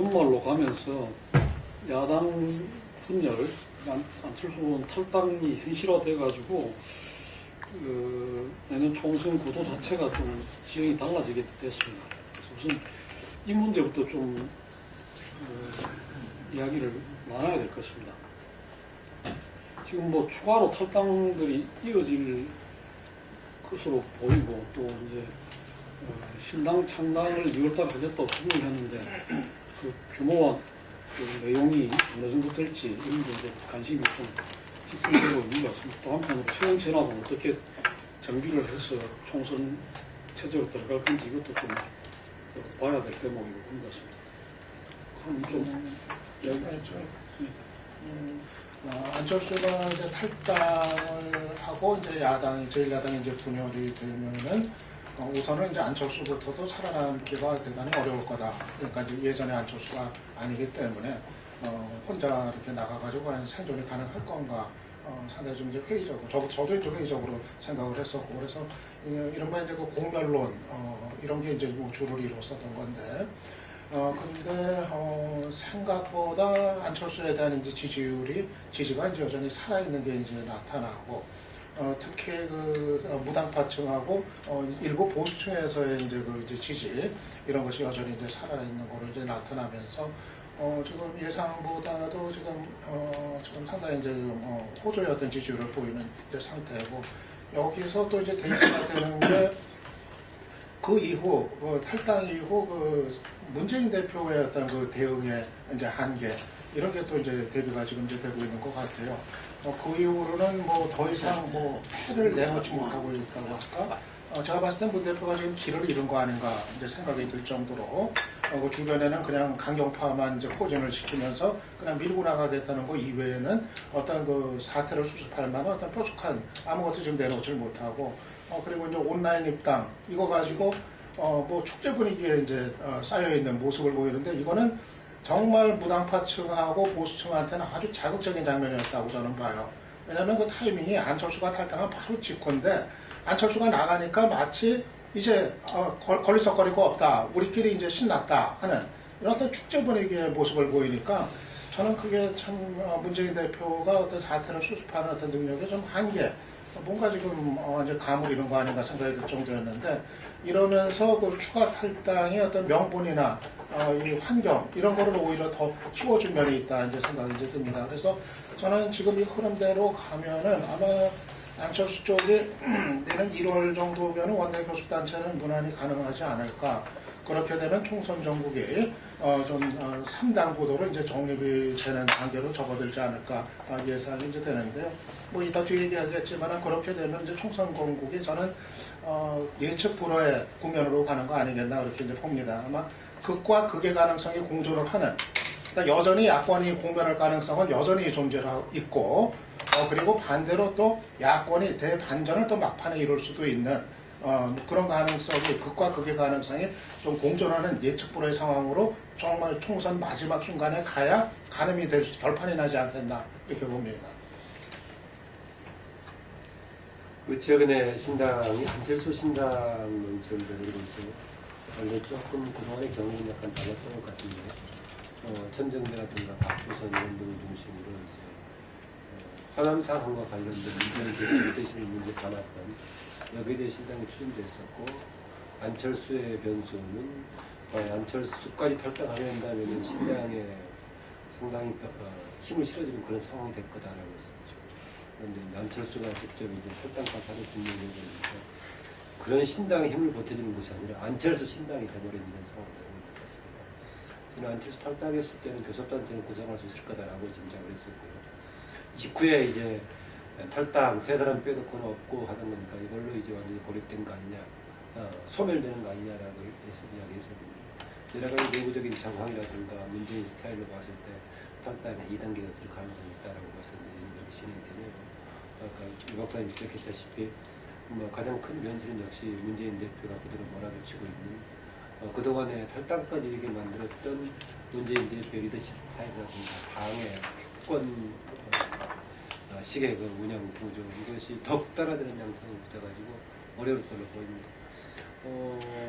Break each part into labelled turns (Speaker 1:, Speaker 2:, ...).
Speaker 1: 연말로 가면서 야당 분열, 안철수 의원 탈당이 현실화돼가지고 내년 총선 구도 자체가 좀 지형이 달라지게 됐습니다. 그래서 우선 이 문제부터 좀 이야기를 나눠야 될 것입니다. 지금 뭐 추가로 탈당들이 이어질 것으로 보이고 또 이제 신당 창당을 2월달에 하겠다고 선언을 했는데 그 규모와 그 내용이 어느 정도 될지 이런 데 이제 관심이 좀 집중되고 있는 것 같습니다. 또 한편으로 최영 전합은 어떻게 정비를 해서 총선 체제로 들어갈 건지 이것도 좀 봐야 될 대목이고 그런 것 같습니다. 그럼 좀 이야기 좀.
Speaker 2: 안철수가 이제 탈당을 하고 이제 야당이 제1야당이 이제 분열이 되면은 우선은 이제 안철수부터도 살아남기가 대단히 어려울 거다. 그러니까 이제 예전에 안철수가 아니기 때문에 혼자 이렇게 나가가지고 과연 생존이 가능할 건가 상당히 좀 이제 회의적으로 저도 이제 회의적으로 생각을 했었고 그래서 이른바 이제 그 공멸론 이런 게 이제 뭐 주를 이뤘었던 건데. 근데 생각보다 안철수에 대한 이제 지지가 이제 여전히 살아있는 게 이제 나타나고 특히 그 무당파층하고 일부 보수층에서의 이제 그 이제 지지 이런 것이 여전히 이제 살아있는 거로 이제 나타나면서 지금 예상보다도 지금 상당히 이제 호조의 어떤 지지율을 보이는 이제 상태고 여기서 또 이제 대입가 되는 게 그 이후, 탈당 이후, 문재인 대표의 어떤 그 대응의 이제 한계, 이런 게 또 이제 대비가 지금 이제 되고 있는 것 같아요. 그 이후로는 뭐 더 이상 뭐 패를 내놓지 못하고 있다고 할까? 제가 봤을 때 문 대표가 지금 길을 잃은 거 아닌가 이제 생각이 들 정도로, 그 주변에는 그냥 강경파만 이제 포진을 시키면서 그냥 밀고 나가겠다는 거 이외에는 어떤 그 사태를 수습할 만한 어떤 뾰족한 아무것도 지금 내놓질 못하고, 그리고 이제 온라인 입당 이거 가지고 뭐 축제 분위기에 이제 쌓여 있는 모습을 보이는데 이거는 정말 무당파층하고 보수층한테는 아주 자극적인 장면이었다고 저는 봐요. 왜냐하면 그 타이밍이 안철수가 탈당한 바로 직후인데 안철수가 나가니까 마치 이제 걸리적거리고 없다, 우리끼리 이제 신났다 하는 이런 어떤 축제 분위기의 모습을 보이니까 저는 그게 참 문재인 대표가 어떤 사태를 수습하는 어떤 능력의 좀 한계. 뭔가 지금 이제 감을 이룬 거 아닌가 생각이 들 정도였는데 이러면서 그 추가 탈당의 어떤 명분이나 이 환경 이런 거를 오히려 더 키워준 면이 있다 이제 생각이 이제 듭니다. 그래서 저는 지금 이 흐름대로 가면은 아마 안철수 쪽이 내년 1월 정도면 원내 교섭단체는 무난히 가능하지 않을까. 그렇게 되면 총선 전국이 좀 3당 구도로 이제 정립이 되는 단계로 접어들지 않을까 예상이 이제 되는데요. 뭐 이따 뒤에 얘기하겠지만 그렇게 되면 이제 총선 건국이 저는 예측 불허의 국면으로 가는 거 아니겠나 그렇게 이제 봅니다. 아마 극과 극의 가능성이 공존을 하는. 그러니까 여전히 야권이 공멸할 가능성은 여전히 존재하고 있고, 그리고 반대로 또 야권이 대반전을 또 막판에 이룰 수도 있는. 그런 가능성이 극과 극의 가능성이 좀 공존하는 예측 불허의 상황으로 정말 총선 마지막 순간에 가야 가늠이 될 결판이 나지 않겠나 이렇게 봅니다.
Speaker 3: 그 최근에 신당이 안철수 신당 논점을 들고 있어요. 원래 조금 그동안의 경우는 약간 달랐던 것 같은데 천정배라든가 박주선 의원 등을 중심으로 이제 하남 사건과 관련된 문제를 대신에 문제 담았던 여기에 신당이 추진됐었고 안철수의 변수는 안철수까지 탈당하려 한다면 신당에 상당히 힘을 실어주는 그런 상황이 될 거다라고 했었죠. 그런데 안철수가 직접 이제 탈당파사를 듣는 얘기니까 그런 신당의 힘을 보태주는 것이 아니라 안철수 신당이 돼버리는 상황이 되는 것 같습니다. 저는 안철수 탈당했을 때는 교섭단체는 구성할 수 있을 거다라고 짐작을 했었고요. 직후에 이제 탈당, 세 사람 빼놓고는 없고 하는 거니까 이걸로 이제 완전히 고립된 거 아니냐, 소멸되는 거 아니냐라고 이야기했었는데 여러 가지 내부적인 상황이라든가 문재인 스타일로 봤을 때 탈당에 2단계였을 가능성이 있다라고 봤었는데 이런 점이 진행되네요. 아까 이 박사님 지적했다시피 가장 큰 변수는 역시 문재인 대표가 그대로 몰아붙이고 있는 그동안에 탈당까지 이렇게 만들었던 문재인 대표의 리더십 스타일이라든가 당의 특권 시계 그 운영 구조 이것이 더욱 따라되는 양상이 붙어가지고 어려울 걸로 보입니다.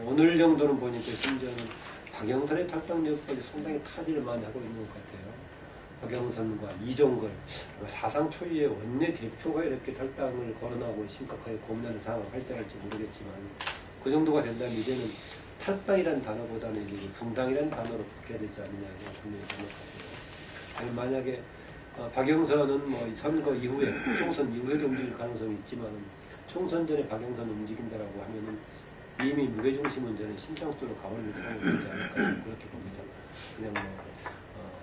Speaker 3: 오늘 정도는 보니까 심지어는 박영선의 탈당 여건이 상당히 타진을 많이 하고 있는 것 같아요. 박영선과 이종걸 사상 초유의 원내 대표가 이렇게 탈당을 거론하고 심각하게 고민하는 상황을 발전할지 모르겠지만 그 정도가 된다면 이제는 탈당이라는 단어보다는 이제 분당이라는 단어로 바뀌어야 되지 않느냐고 분명히 생각하고요. 아니 만약에 박영선은 뭐 선거 이후에 총선 이후에도 움직일 가능성이 있지만 총선 전에 박영선을 움직인다라고 하면은 이미 무게중심 문제는 신장수로 가버리는 상황이 되지 않을까 그렇게 봅니다. 그냥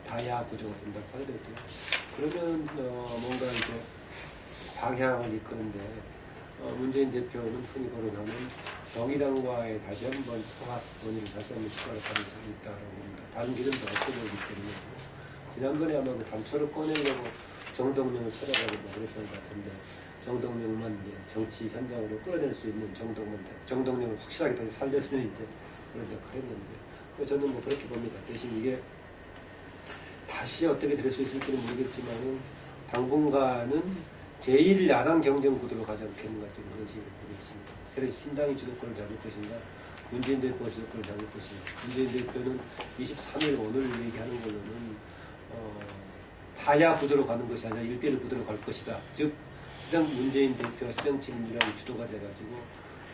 Speaker 3: 다야 구조가 된다고 하더라도요. 그러면 뭔가 이제 방향을 이끄는데 문재인 대표는 흔히 거론하는 정의당과의 다시 한번 통합 논의를 다시 한번 시도할 가능성이 있다고 봅니다. 다른 길은 더 없어 보이기 때문에 지난번에 아마 그 단초를 꺼내려고 정동영을 찾아가고 뭐 그랬던 것 같은데 정동영만 이제 정치 현장으로 끌어낼 수 있는 정동영을 확실하게 다시 살려주는 이제 그런 역할을 했는데 저는 뭐 그렇게 봅니다. 대신 이게 다시 어떻게 될 수 있을지는 모르겠지만 당분간은 제1야당 경쟁 구도로 가지 않겠는가 좀 그런 식으로 보고 있습니다. 새로 신당이 주도권을 잡을 것인가 문재인 대표가 주도권을 잡을 것인가. 문재인 대표는 23일 오늘 얘기하는 걸로는 타야 구도로 가는 것이 아니라 1대1 구도로 갈 것이다. 즉 문재인 대표가 시정치민주당이 주도가 돼가지고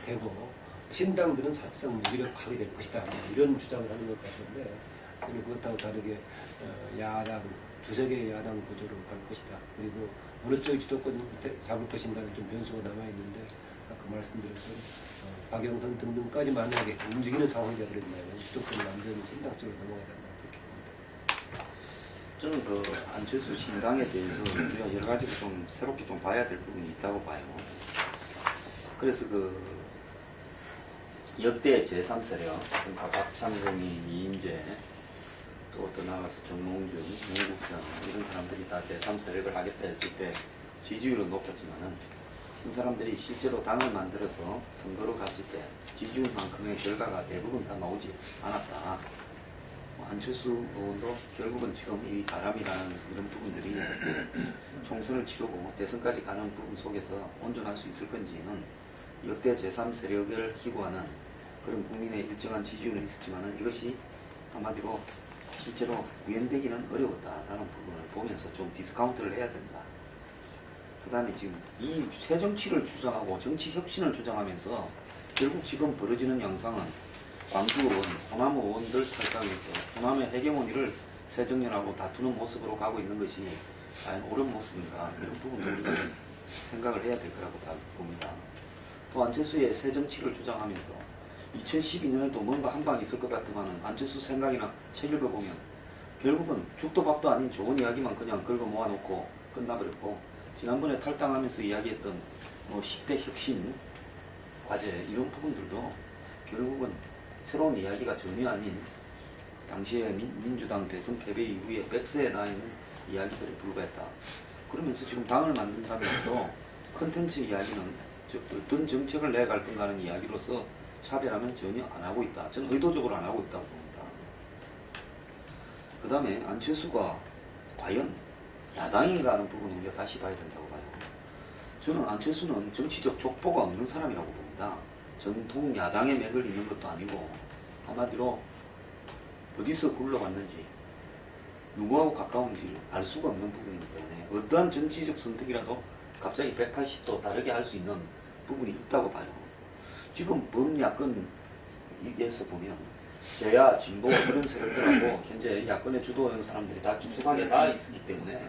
Speaker 3: 되고 신당들은 사실상 무기력하게 될 것이다. 이런 주장을 하는 것 같은데 그것하고 다르게 야당, 두세 개의 야당 구도로 갈 것이다. 그리고 어느 쪽이 주도권 잡을 것인가는 좀 변수가 남아있는데 아까 말씀드렸던 박영선 등등까지 만약에 움직이는 상황이 되어버린다면 주도권이 완전히 신당 쪽으로 넘어가야 된다.
Speaker 4: 저는 그 안철수 신당에 대해서 우리가 여러 가지로 좀 새롭게 좀 봐야 될 부분이 있다고 봐요. 그래서 그 역대 제3세력, 박창동이, 이인재, 또 나가서 정몽준, 윤국선 이런 사람들이 다 제3세력을 하겠다 했을 때 지지율은 높았지만은 그 사람들이 실제로 당을 만들어서 선거로 갔을 때 지지율만큼의 결과가 대부분 다 나오지 않았다. 안철수 의원도 결국은 지금 이 바람이라는 이런 부분들이 총선을 치르고 대선까지 가는 부분 속에서 온전할 수 있을 건지는 역대 제3세력을 희구하는 그런 국민의 일정한 지지율은 있었지만은 이것이 한마디로 실제로 구현되기는 어려웠다라는 부분을 보면서 좀 디스카운트를 해야 된다. 그 다음에 지금 이 새정치를 주장하고 정치 혁신을 주장하면서 결국 지금 벌어지는 양상은 광주 의원, 호남 의원들 탈당해서 호남의 해경원이를 새정년하고 다투는 모습으로 가고 있는 것이 과연 옳은 모습인가 이런 부분도 우리가 좀 생각을 해야 될 거라고 봅니다. 또 안철수의 새정치를 주장하면서 2012년에도 뭔가 한 방이 있을 것 같으면 안철수 생각이나 책 읽어보면 결국은 죽도 밥도 아닌 좋은 이야기만 그냥 긁어 모아놓고 끝나버렸고 지난번에 탈당하면서 이야기했던 10대 혁신 과제 이런 부분들도 결국은 새로운 이야기가 전혀 아닌 당시에 민주당 대선 패배 이후에 백세에 나 있는 이야기들에 불과했다. 그러면서 지금 당을 만든다면서도 컨텐츠 이야기는 어떤 정책을 내갈 건가는 이야기로서 차별하면 전혀 안 하고 있다. 저는 의도적으로 안 하고 있다고 봅니다. 그 다음에 안철수가 과연 야당인가 하는 부분은 우리가 다시 봐야 된다고 봐요. 저는 안철수는 정치적 족보가 없는 사람이라고 봅니다. 전통 야당의 맥을 잇는 것도 아니고 한마디로 어디서 굴러갔는지 누구하고 가까운지 알 수가 없는 부분이기 때문에 어떠한 정치적 선택이라도 갑자기 180도 다르게 할 수 있는 부분이 있다고 봐요. 지금 범야권 에서 보면 제야 진보 그런 세력들하고 현재 야권의 주도하는 사람들이 다 깊숙하게 나와 있기 때문에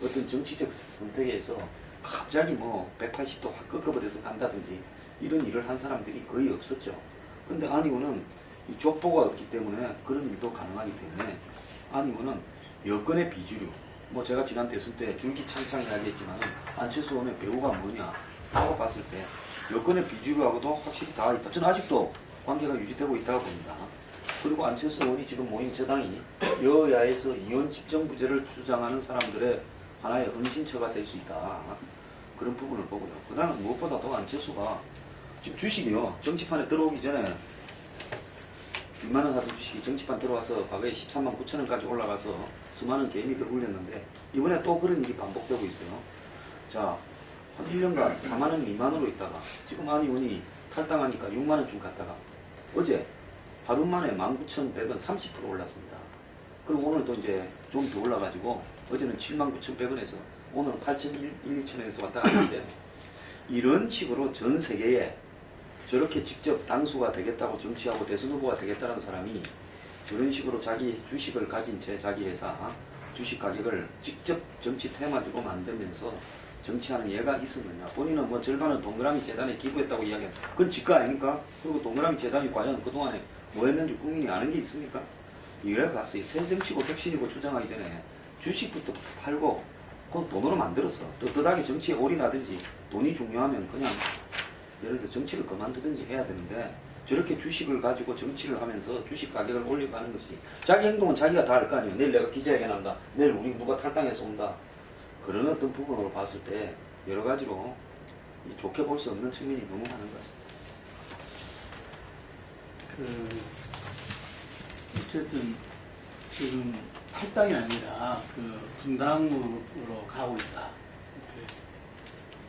Speaker 4: 어떤 정치적 선택에서 갑자기 180도 확 꺾어버려서 간다든지 이런 일을 한 사람들이 거의 없었죠. 근데 안희원은 이 족보가 없기 때문에 그런 일도 가능하기 때문에 안희원은 여권의 비주류 제가 지난 대선 때 줄기차창 이야기했지만 안철수 의원의 배우가 뭐냐 하고 봤을 때 여권의 비주류하고도 확실히 다 있다. 저는 아직도 관계가 유지되고 있다고 봅니다. 그리고 안철수 의원이 지금 모인 저당이 여야에서 이원 집정부제를 주장하는 사람들의 하나의 은신처가 될 수 있다. 그런 부분을 보고요. 그 다음에 무엇보다도 안철수가 지금 주식이요. 정치판에 들어오기 전에 6만원 하던 주식이 정치판 들어와서 과거에 13만 9천원까지 올라가서 수많은 개미들 울렸는데 이번에 또 그런 일이 반복되고 있어요. 자, 한 1년간 4만원 미만으로 있다가 지금 안 의원이 탈당하니까 6만원쯤 갔다가 어제 하루 만에 19,100원 30% 올랐습니다. 그리고 오늘도 이제 좀 더 올라가지고 어제는 79,100원에서 오늘은 8,100원에서 왔다 갔는데 이런 식으로 전 세계에 저렇게 직접 당수가 되겠다고 정치하고 대선 후보가 되겠다는 사람이 저런 식으로 자기 주식을 가진 채 자기 회사 주식 가격을 직접 정치 테마주로 만들면서 정치하는 예가 있었느냐. 본인은 뭐 절반은 동그라미 재단에 기부했다고 이야기합니다. 그건 직가 아닙니까? 그리고 동그라미 재단이 과연 그동안에 뭐 했는지 국민이 아는 게 있습니까? 이래 봤어요. 새 정치고 백신이고 주장하기 전에 주식부터 팔고 그건 돈으로 만들어서 떳떳하게 정치에 올인하든지 돈이 중요하면 그냥 예를 들어 정치를 그만두든지 해야 되는데 저렇게 주식을 가지고 정치를 하면서 주식 가격을 올리고 하는 것이 자기 행동은 자기가 다 알 거 아니에요. 내일 내가 기자회견 한다. 내일 우리 누가 탈당해서 온다. 그런 어떤 부분으로 봤을 때 여러 가지로 좋게 볼 수 없는 측면이 너무 많은 것 같습니다.
Speaker 5: 어쨌든 지금 탈당이 아니라 분당으로 가고 있다.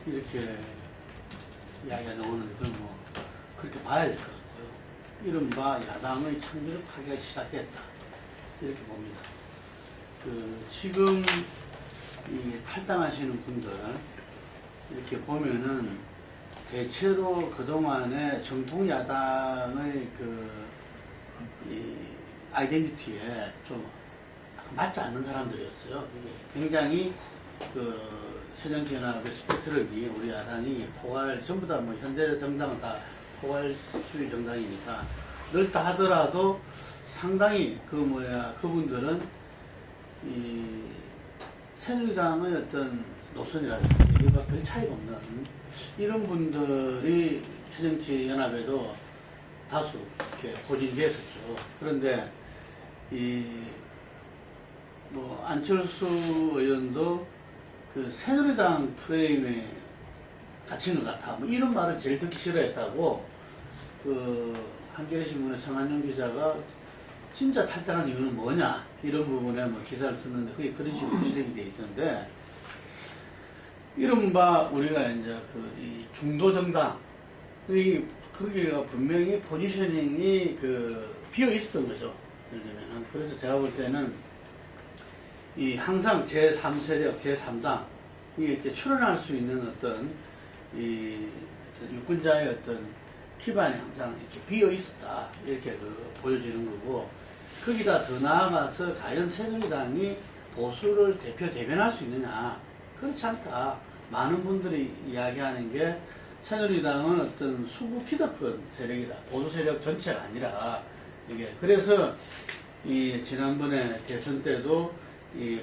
Speaker 5: 이렇게 이야기가 나오는데 뭐 그렇게 봐야 될 것 같고요. 이른바 야당의 창조를 파괴가 시작됐다. 이렇게 봅니다. 지금 이 탈당하시는 분들 이렇게 보면은 대체로 그동안의 정통 야당의 이 아이덴티티에 좀 맞지 않는 사람들이었어요. 이게 굉장히 새정치연합의 스펙트럼이 우리 야당이 전부 다 뭐 현대 정당은 다 포괄주의 정당이니까 넓다 하더라도 상당히 그분들은 이 새누리당의 어떤 노선이라든지 이와 별 차이가 없는 이런 분들이 새정치연합에도 다수 이렇게 포진되었었죠. 그런데 안철수 의원도 새누리당 프레임에 갇힌 것 같아. 뭐 이런 말을 제일 듣기 싫어했다고 한겨레신문의 정한용 기자가 진짜 탈당한 이유는 뭐냐 이런 부분에 뭐 기사를 쓰는데 그게 그런 식으로 지적이 돼 있던데 이른바 우리가 이제 이 중도 정당 거기가 분명히 포지셔닝이 비어 있었던 거죠. 예를 들면 그래서 제가 볼 때는 항상 제3세력, 제3당 이렇게 출연할 수 있는 어떤 유권자의 어떤 기반이 항상 이렇게 비어 있었다 이렇게 보여지는 거고 거기다 더 나아가서 과연 새누리당이 보수를 대변할 수 있느냐 그렇지 않다. 많은 분들이 이야기하는 게 새누리당은 어떤 수구 피더권 세력이다. 보수 세력 전체가 아니라 이게 그래서 지난번에 대선 때도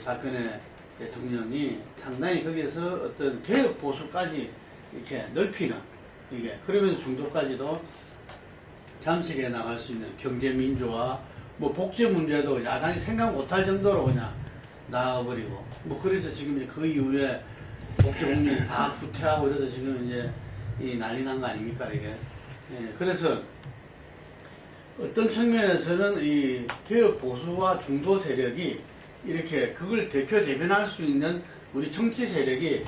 Speaker 5: 박근혜 대통령이 상당히 거기에서 어떤 개혁 보수까지 이렇게 넓히는 그러면서 중도까지도 잠식해 나갈 수 있는 경제 민주화 뭐 복지 문제도 야당이 생각 못할 정도로 그냥 나와버리고 그래서 지금 그 이후에 복지 공약이 다 후퇴하고 이래서 지금 이제 난리 난 거 아닙니까 이게. 그래서 어떤 측면에서는 이 개혁 보수와 중도 세력이 이렇게 그걸 대변할 수 있는 우리 정치 세력이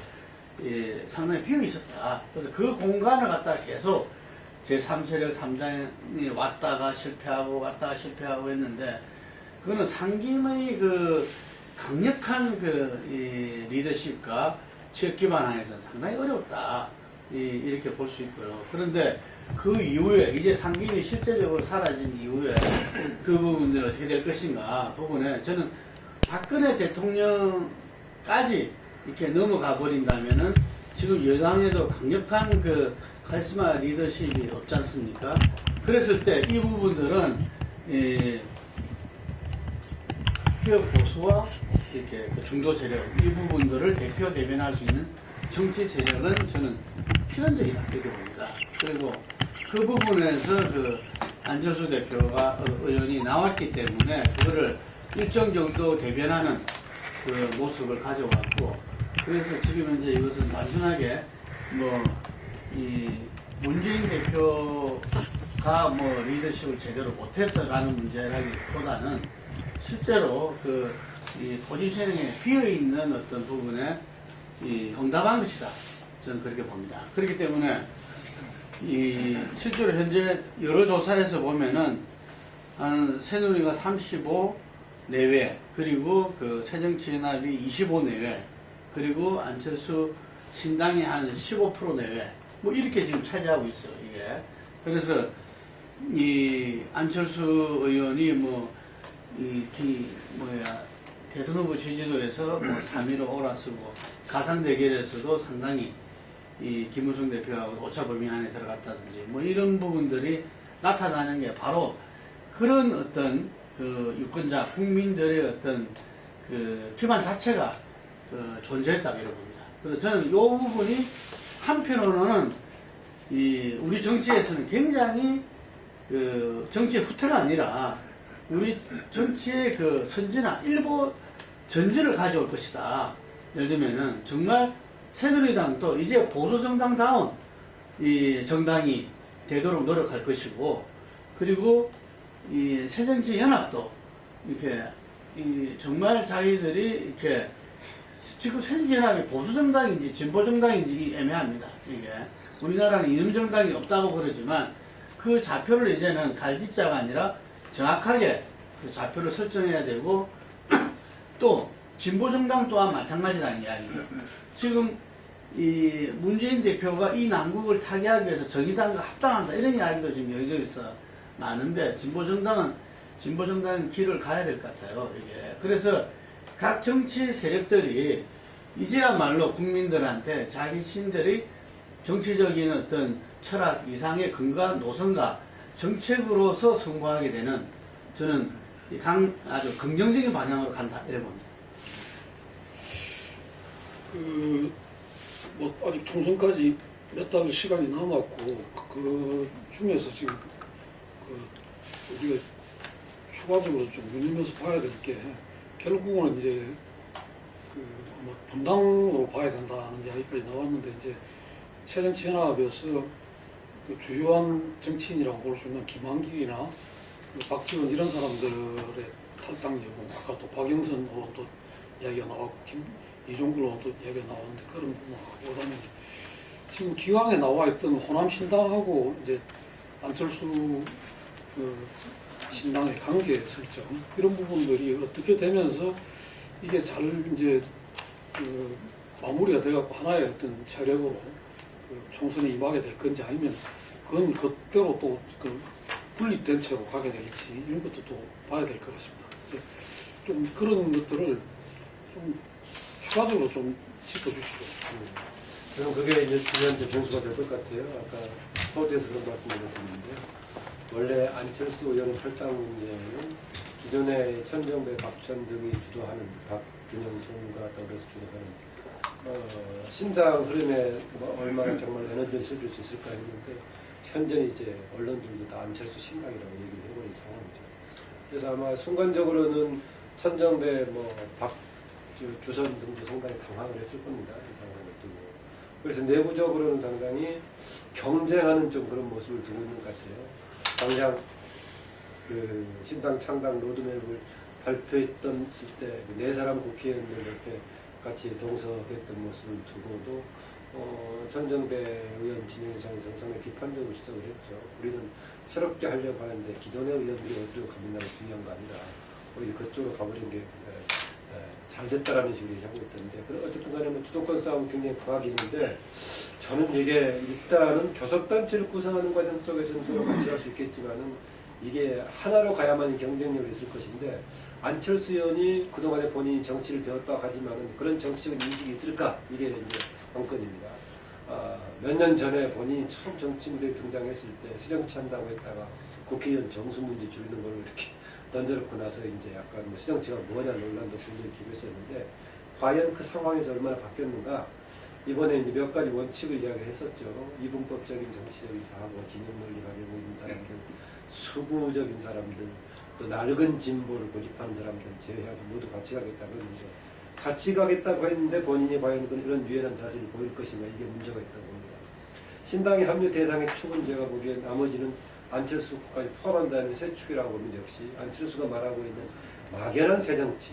Speaker 5: 상당히 비어 있었다. 그래서 그 공간을 갖다가 계속 제3세력 3당이 왔다가 실패하고 했는데 그거는 상김의 강력한 리더십과 지역 기반 안에서는 상당히 어려웠다. 이렇게 볼 수 있고요. 그런데 그 이후에 이제 상김이 실제적으로 사라진 이후에 그 부분들이 어떻게 될 것인가 부분에 저는 박근혜 대통령까지 이렇게 넘어가 버린다면은 지금 여당에도 강력한 카리스마 리더십이 없지 않습니까? 그랬을 때 이 부분들은 개혁 보수와 이렇게 중도 세력 이 부분들을 대변할 수 있는 정치 세력은 저는 필연적이다 이렇게 봅니다. 그리고 그 부분에서 안철수 대표가 의원이 나왔기 때문에 그거를 일정 정도 대변하는 모습을 가져왔고 그래서 지금 이제 이것은 단순하게 문재인 대표가 리더십을 제대로 못해서라는 문제라기보다는 실제로 이 포지셔닝에 비어있는 어떤 부분에 응답한 것이다. 저는 그렇게 봅니다. 그렇기 때문에 실제로 현재 여러 조사에서 보면은 한 새누리가 35 내외, 그리고 그 새정치연합이 25 내외, 그리고 안철수 신당이 한 15% 내외, 뭐 이렇게 지금 차지하고 있어요, 이게. 그래서 이 안철수 의원이 대선 후보 지지도에서 3위로 올라서고, 가상 대결에서도 상당히 이 김무성 대표하고 오차범위 안에 들어갔다든지 뭐 이런 부분들이 나타나는 게 바로 그런 어떤 그 유권자 국민들의 어떤 그 기반 자체가 존재했다고 이렇게 봅니다. 그래서 저는 이 부분이 한편으로는 이 우리 정치에서는 굉장히 그 정치의 후퇴가 아니라 우리 정치의 그 선진화, 일부 전진을 가져올 것이다. 예를 들면은 정말 새누리당도 이제 보수 정당다운 이 정당이 되도록 노력할 것이고, 그리고 이 새정치연합도 이렇게 정말 자기들이 이렇게 지금 새정치연합이 보수 정당인지 진보 정당인지 애매합니다. 이게 우리나라는 이념 정당이 없다고 그러지만 그 좌표를 이제는 갈짓자가 아니라 정확하게 그 좌표를 설정해야 되고, 또 진보 정당 또한 마찬가지라는 이야기죠. 지금 이 문재인 대표가 이 난국을 타개하기 위해서 정의당과 합당한다 이런 이야기도 지금 여기저기서 많은데, 진보 정당은 길을 가야 될 것 같아요, 이게. 그래서 각 정치 세력들이 이제야말로 국민들한테 자기 신들이 정치적인 어떤 철학 이상의 근거와 노선과 정책으로서 성공하게 되는, 저는 아주 긍정적인 방향으로 간다 이래 봅니다.
Speaker 1: 뭐 아직 총선까지 몇 달 시간이 남았고, 그 중에서 지금 우리가 추가적으로 좀 눈여겨서 봐야 될 게, 결국은 이제 아마 분당으로 봐야 된다는 이야기까지 나왔는데, 이제 새정치연합에서 그 주요한 정치인이라고 볼 수 있는 김한길이나 박지원 이런 사람들의 탈당 여부, 아까 또 박영선 의원도 이야기가 나왔고, 이종글 의원도 이야기가 나왔는데, 그런 부분하고는 지금 기왕에 나와 있던 호남신당하고 이제 안철수 신당의 관계 설정, 이런 부분들이 어떻게 되면서 이게 잘 이제 마무리가 돼갖고 하나의 어떤 세력으로 총선에 임하게 될 건지, 아니면 그건 그대로 또 분립된 채로 가게 될지, 이런 것도 또 봐야 될 것 같습니다. 그래서 좀 그런 것들을 좀 추가적으로 좀 짚어주시죠.
Speaker 3: 저는 그게 이제 중요한 변수가 될 것 같아요. 아까 서두에서 그런 말씀드렸었는데, 원래 안철수 의원 탈당 문제는 기존의 천정배, 박주선 등이 주도하는 박균영 총무가 더불어서 주도하는 신당 흐름에 얼마나 정말 에너지를 실을 수 있을까 했는데, 현재는 이제 언론들도 다 안철수 신당이라고 얘기를 해버린 상황이죠. 그래서 아마 순간적으로는 천정배, 주선 등도 상당히 당황을 했을 겁니다. 이 상황을 두고. 그래서 내부적으로는 상당히 경쟁하는 좀 그런 모습을 두고 있는 것 같아요. 당장 그 신당 창당 로드맵을 발표했던 때 네 사람 국회의원들 이렇게 같이 동석했던 모습을 두고도 천정배 의원 진영에서는 상당히 비판적으로 지적을 했죠. 우리는 새롭게 하려고 하는데 기존의 의원들이 어디로 가느냐가 중요한 거 아니라 오히려 그쪽으로 가버린 게 잘 됐다라는 식으로 얘기하고 있던데, 어쨌든 간에 주도권 싸움 굉장히 강하게 있는데, 저는 이게 일단은 교섭단체를 구성하는 과정 속에서는 서로 같이 할 수 있겠지만은 이게 하나로 가야만 경쟁력이 있을 것인데, 안철수 의원이 그동안에 본인이 정치를 배웠다고 하지만은 그런 정치적인 인식이 있을까? 이게 이제 관건입니다. 몇 년 전에 본인이 처음 정치 무대에 등장했을 때 시정치한다고 했다가 국회의원 정수 문제 줄이는 걸 이렇게 던져놓고 나서 이제 약간 시정치가 뭐냐 논란도 불리기도 했었는데, 과연 그 상황에서 얼마나 바뀌었는가? 이번에 이제 몇 가지 원칙을 이야기했었죠. 이분법적인 정치적인 사고, 진영 논리 가지고 있는 사람들, 수구적인 사람들, 또 낡은 진보를 고집하는 사람들 제외하고 모두 같이 가겠다고 했는데, 같이 가겠다고 했는데 본인이 과연 이런 유연한 자세를 보일 것인가, 이게 문제가 있다고 봅니다. 신당의 합류 대상의 축은 제가 보기엔 나머지는 안철수까지 포함한다는 세 축이라고 보면, 역시 안철수가 말하고 있는 막연한 새정치,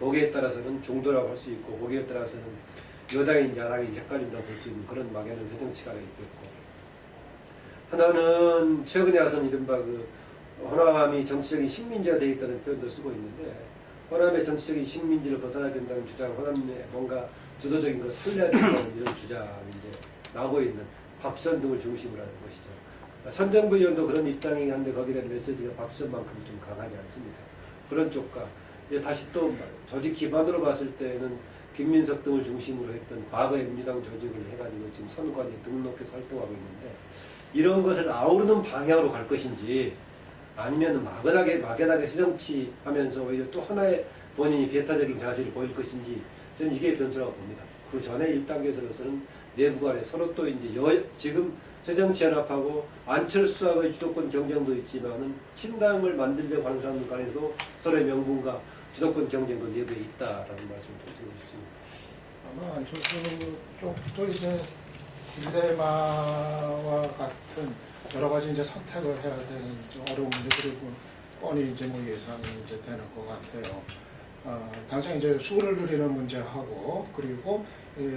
Speaker 3: 보기에 따라서는 중도라고 할 수 있고, 보기에 따라서는 여당인지 야당인지 헷갈린다고 볼 수 있는 그런 막연한 새정치가 있겠고, 하나는 최근에 와서는 이른바 호남이 정치적인 식민지가 되어 있다는 표현도 쓰고 있는데 호남의 정치적인 식민지를 벗어나야 된다는 주장, 호남의 뭔가 주도적인 걸 살려야 된다는 이런 주장이 이제 나오고 있는 박수선 등을 중심으로 하는 것이죠. 천정부 의원도 그런 입장이긴 한데 거기에 대한 메시지가 박수선만큼 좀 강하지 않습니다. 그런 쪽과 이제 다시 또 조직 기반으로 봤을 때는 김민석 등을 중심으로 했던 과거의 민주당 조직을 해가지고 지금 선관위에 등록해서 활동하고 있는데 이런 것을 아우르는 방향으로 갈 것인지 아니면 막연하게 시정치하면서 오히려 또 하나의 본인이 배타적인 자세를 보일 것인지 저는 이게 변수라고 봅니다. 그 전에 1단계에서는 내부 간에 서로 또 이제 지금 새정치연합하고 안철수하고의 주도권 경쟁도 있지만은 친당을 만들려고 하는 사람들 간에서 서로의 명분과 주도권 경쟁도 내부에 있다라는 말씀을 드리고 싶습니다.
Speaker 2: 아마 안철수 쪽도 이제 딜레마와 같은 여러 가지 이제 선택을 해야 되는 좀 어려운 문제들이 뻔히 이제 뭐 예상이 이제 되는 것 같아요. 당장 이제 수를 누리는 문제하고 그리고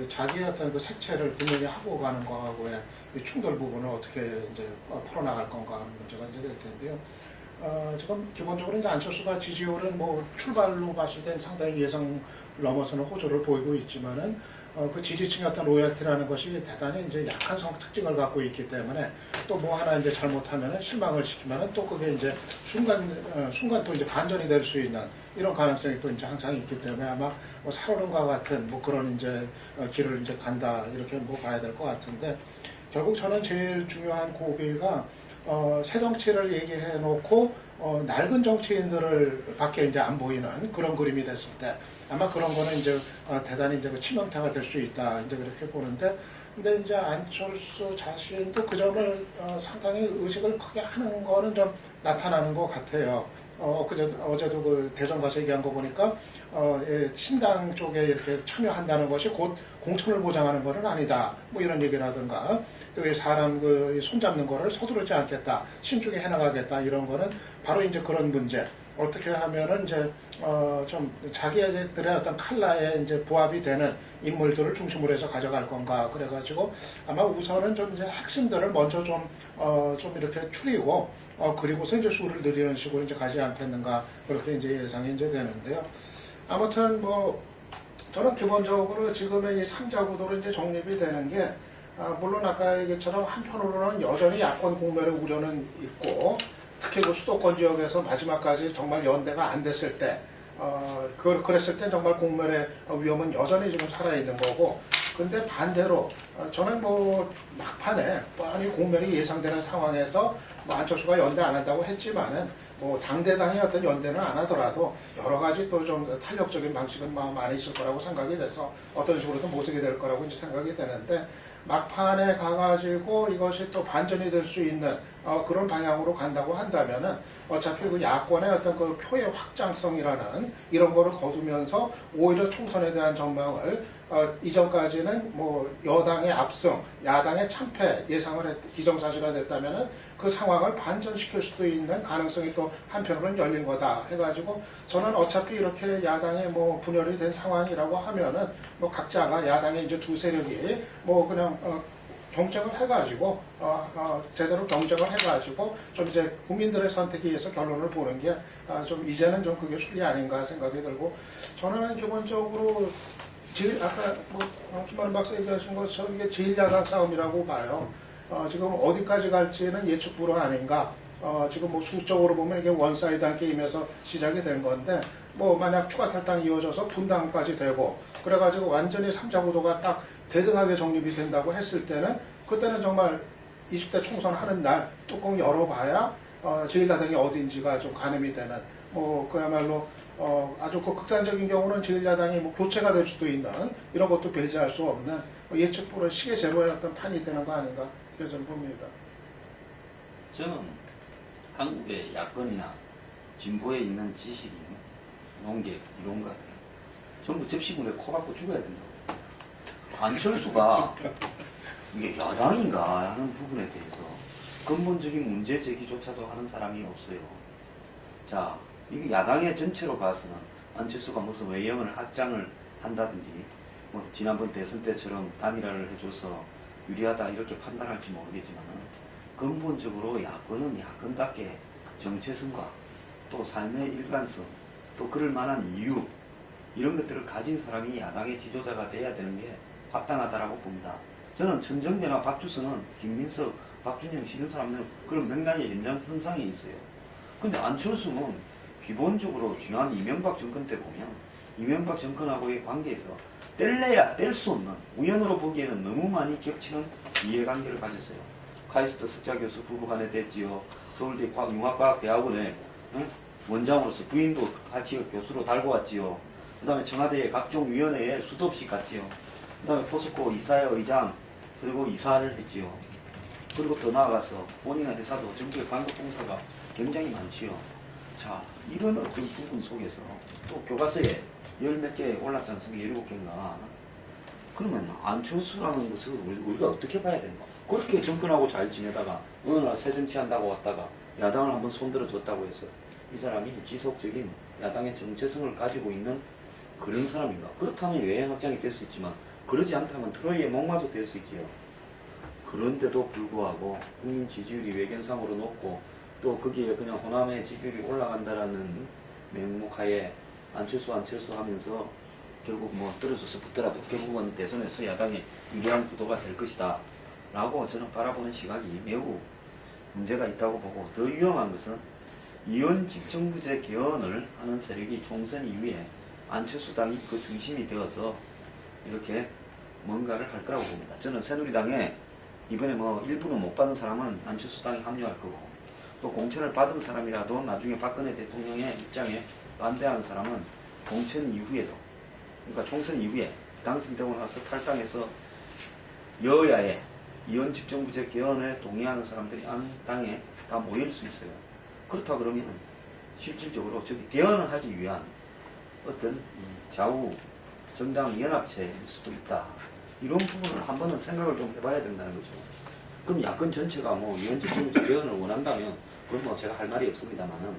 Speaker 2: 자기의 어떤 그 색채를 분명히 하고 가는 거하고의 이 충돌 부분을 어떻게 이제 풀어나갈 건가 하는 문제가 이제 될 텐데요. 지금 기본적으로 이제 안철수가 지지율은 뭐 출발로 봤을 땐 상당히 예상 넘어서는 호조를 보이고 있지만은 그 지지층의 어떤 로열티라는 것이 대단히 이제 약한 특징을 갖고 있기 때문에 또 뭐 하나 이제 잘못하면은 실망을 시키면은 또 그게 이제 순간 또 이제 반전이 될 수 있는 이런 가능성이 또 이제 항상 있기 때문에 아마 뭐 살얼음과 같은 뭐 그런 이제 길을 이제 간다 이렇게 뭐 봐야 될 것 같은데 결국 저는 제일 중요한 고비가 새 정치를 얘기해 놓고 낡은 정치인들을 밖에 이제 안 보이는 그런 그림이 됐을 때 아마 그런 거는 이제 대단히 이제 그 치명타가 될 수 있다 이제 그렇게 보는데 근데 이제 안철수 자신도 그 점을 상당히 의식을 크게 하는 거는 좀 나타나는 것 같아요. 어제도 그 대선 가서 얘기한 거 보니까 신당 쪽에 이렇게 참여한다는 것이 곧 공천을 보장하는 것은 아니다. 뭐 이런 얘기라든가 또 사람 그 손잡는 거를 서두르지 않겠다. 신중히 해나가겠다. 이런 거는 바로 이제 그런 문제. 어떻게 하면은 이제 좀 자기들의 어떤 컬러에 이제 부합이 되는 인물들을 중심으로 해서 가져갈 건가 그래가지고 아마 우선은 좀 이제 핵심들을 먼저 좀 이렇게 추리고 그리고서 이제 수를 늘리는 식으로 이제 가지 않겠는가 그렇게 이제 예상이 이제 되는데요. 아무튼 뭐 저는 기본적으로 지금의 이 3자 구도로 이제 정립이 되는 게 물론 아까 얘기처럼 한편으로는 여전히 야권 공멸의 우려는 있고 특히 그 수도권 지역에서 마지막까지 정말 연대가 안 됐을 때 그랬을 때 정말 공멸의 위험은 여전히 지금 살아있는 거고 근데 반대로 저는 뭐 막판에 뻔히 공멸이 예상되는 상황에서 뭐 안철수가 연대 안 한다고 했지만은 뭐 당대당의 어떤 연대는 안 하더라도 여러 가지 또 좀 탄력적인 방식은 많이 있을 거라고 생각이 돼서 어떤 식으로든 모색이 될 거라고 이제 생각이 되는데 막판에 가가지고 이것이 또 반전이 될 수 있는 그런 방향으로 간다고 한다면은 어차피 그 야권의 어떤 그 표의 확장성이라는 이런 거를 거두면서 오히려 총선에 대한 전망을 이전까지는 뭐 여당의 압승, 야당의 참패 예상을 기정사실화됐다면은 그 상황을 반전시킬 수도 있는 가능성이 또 한편으로는 열린 거다 해가지고 저는 어차피 이렇게 야당의 뭐 분열이 된 상황이라고 하면은 뭐 각자가 야당의 이제 두 세력이 뭐 그냥 경쟁을 해가지고 제대로 경쟁을 해가지고 좀 이제 국민들의 선택에 의해서 결론을 보는 게 좀 이제는 좀 그게 순리 아닌가 생각이 들고 저는 기본적으로 아까 뭐 김만은 박사 얘기하신 것처럼 이게 제1야당 싸움이라고 봐요. 지금 어디까지 갈지는 예측불허 아닌가. 지금 뭐 수적으로 보면 이게 원사이드한 게임에서 시작이 된 건데 뭐 만약 추가 탈당이 이어져서 분당까지 되고 그래가지고 완전히 3자 구도가 딱 대등하게 정립이 된다고 했을 때는 그때는 정말 20대 총선 하는 날 뚜껑 열어봐야 제1야당이 어딘지가 좀 가늠이 되는 뭐 그야말로 아주 그 극단적인 경우는 제1야당이 뭐 교체가 될 수도 있는 이런 것도 배제할 수 없는 예측불허 시계 제로의 어떤 판이 되는 거 아닌가 그렇게 저는 봅니다.
Speaker 4: 저는 한국의 야권이나 진보에 있는 지식인, 농객, 이론가들 전부 접시물에 코 박고 죽어야 된다고. 안철수가 이게 야당인가 하는 부분에 대해서 근본적인 문제 제기조차도 하는 사람이 없어요. 자, 이게 야당의 전체로 봐서는 안철수가 무슨 외형을 확장을 한다든지 뭐 지난번 대선 때처럼 단일화를 해줘서 유리하다 이렇게 판단할지 모르겠지만 근본적으로 야권은 야권답게 정체성과 또 삶의 일관성, 또 그럴 만한 이유, 이런 것들을 가진 사람이 야당의 지도자가 돼야 되는 게 합당하다라고 봅니다. 저는 천정배나 박주선은 김민석, 박준영 이런 사람들은 그런 맥락의 연장선상에 있어요. 근데 안철수는 기본적으로 지난 이명박 정권 때 보면 이명박 정권하고의 관계에서 뗄래야 뗄 수 없는, 우연으로 보기에는 너무 많이 겹치는 이해관계를 가졌어요. 카이스트 석좌 교수 부부간에 됐지요. 서울대 융합과학대학원에 원장으로서 부인도 같이 교수로 달고 왔지요. 그 다음에 청와대의 각종 위원회에 수도 없이 갔지요. 그 다음에 포스코 이사회 의장, 그리고 이사를 했지요. 그리고 더 나아가서 본인의 회사도 전국에 광고공사가 굉장히 많지요. 자, 이런 어떤 부분 속에서 또 교과서에 열 몇 개 올랐지 않습니까? 17개인가. 그러면 안철수라는 것을 우리가 어떻게 봐야 되는가? 그렇게 정권하고 잘 지내다가 어느 날 새정치한다고 왔다가 야당을 한번 손들어 줬다고 해서 이 사람이 지속적인 야당의 정체성을 가지고 있는 그런 사람인가? 그렇다면 외연 확장이 될 수 있지만 그러지 않다면 트로이의 목마도 될 수 있지요. 그런데도 불구하고 국민 지지율이 외견상으로 높고 또 거기에 그냥 호남의 지지율이 올라간다라는 명목하에 안철수 하면서 결국 뭐 떨어져서 붙더라도 결국은 대선에서 야당의 유리한 구도가 될 것이다 라고 저는 바라보는 시각이 매우 문제가 있다고 보고, 더 위험한 것은 이원 집정부제 개헌을 하는 세력이 총선 이후에 안철수 당이 그 중심이 되어서 이렇게 뭔가를 할 거라고 봅니다. 저는 새누리당에 이번에 뭐 일부는 못 받은 사람은 안철수 당에 합류할 거고, 또 공천을 받은 사람이라도 나중에 박근혜 대통령의 입장에 반대하는 사람은 공천 이후에도, 그러니까 총선 이후에 당선되고 나서 탈당해서 여야의 이원 집정부제 개헌에 동의하는 사람들이 안 당에 다 모일 수 있어요. 그렇다 그러면 실질적으로 저기 개헌을 하기 위한 어떤 좌우 정당 연합체일 수도 있다. 이런 부분을 한 번은 생각을 좀 해봐야 된다는 거죠. 그럼 야권 전체가 뭐 이원 집정부제 개헌을 원한다면 그건 뭐 제가 할 말이 없습니다만은,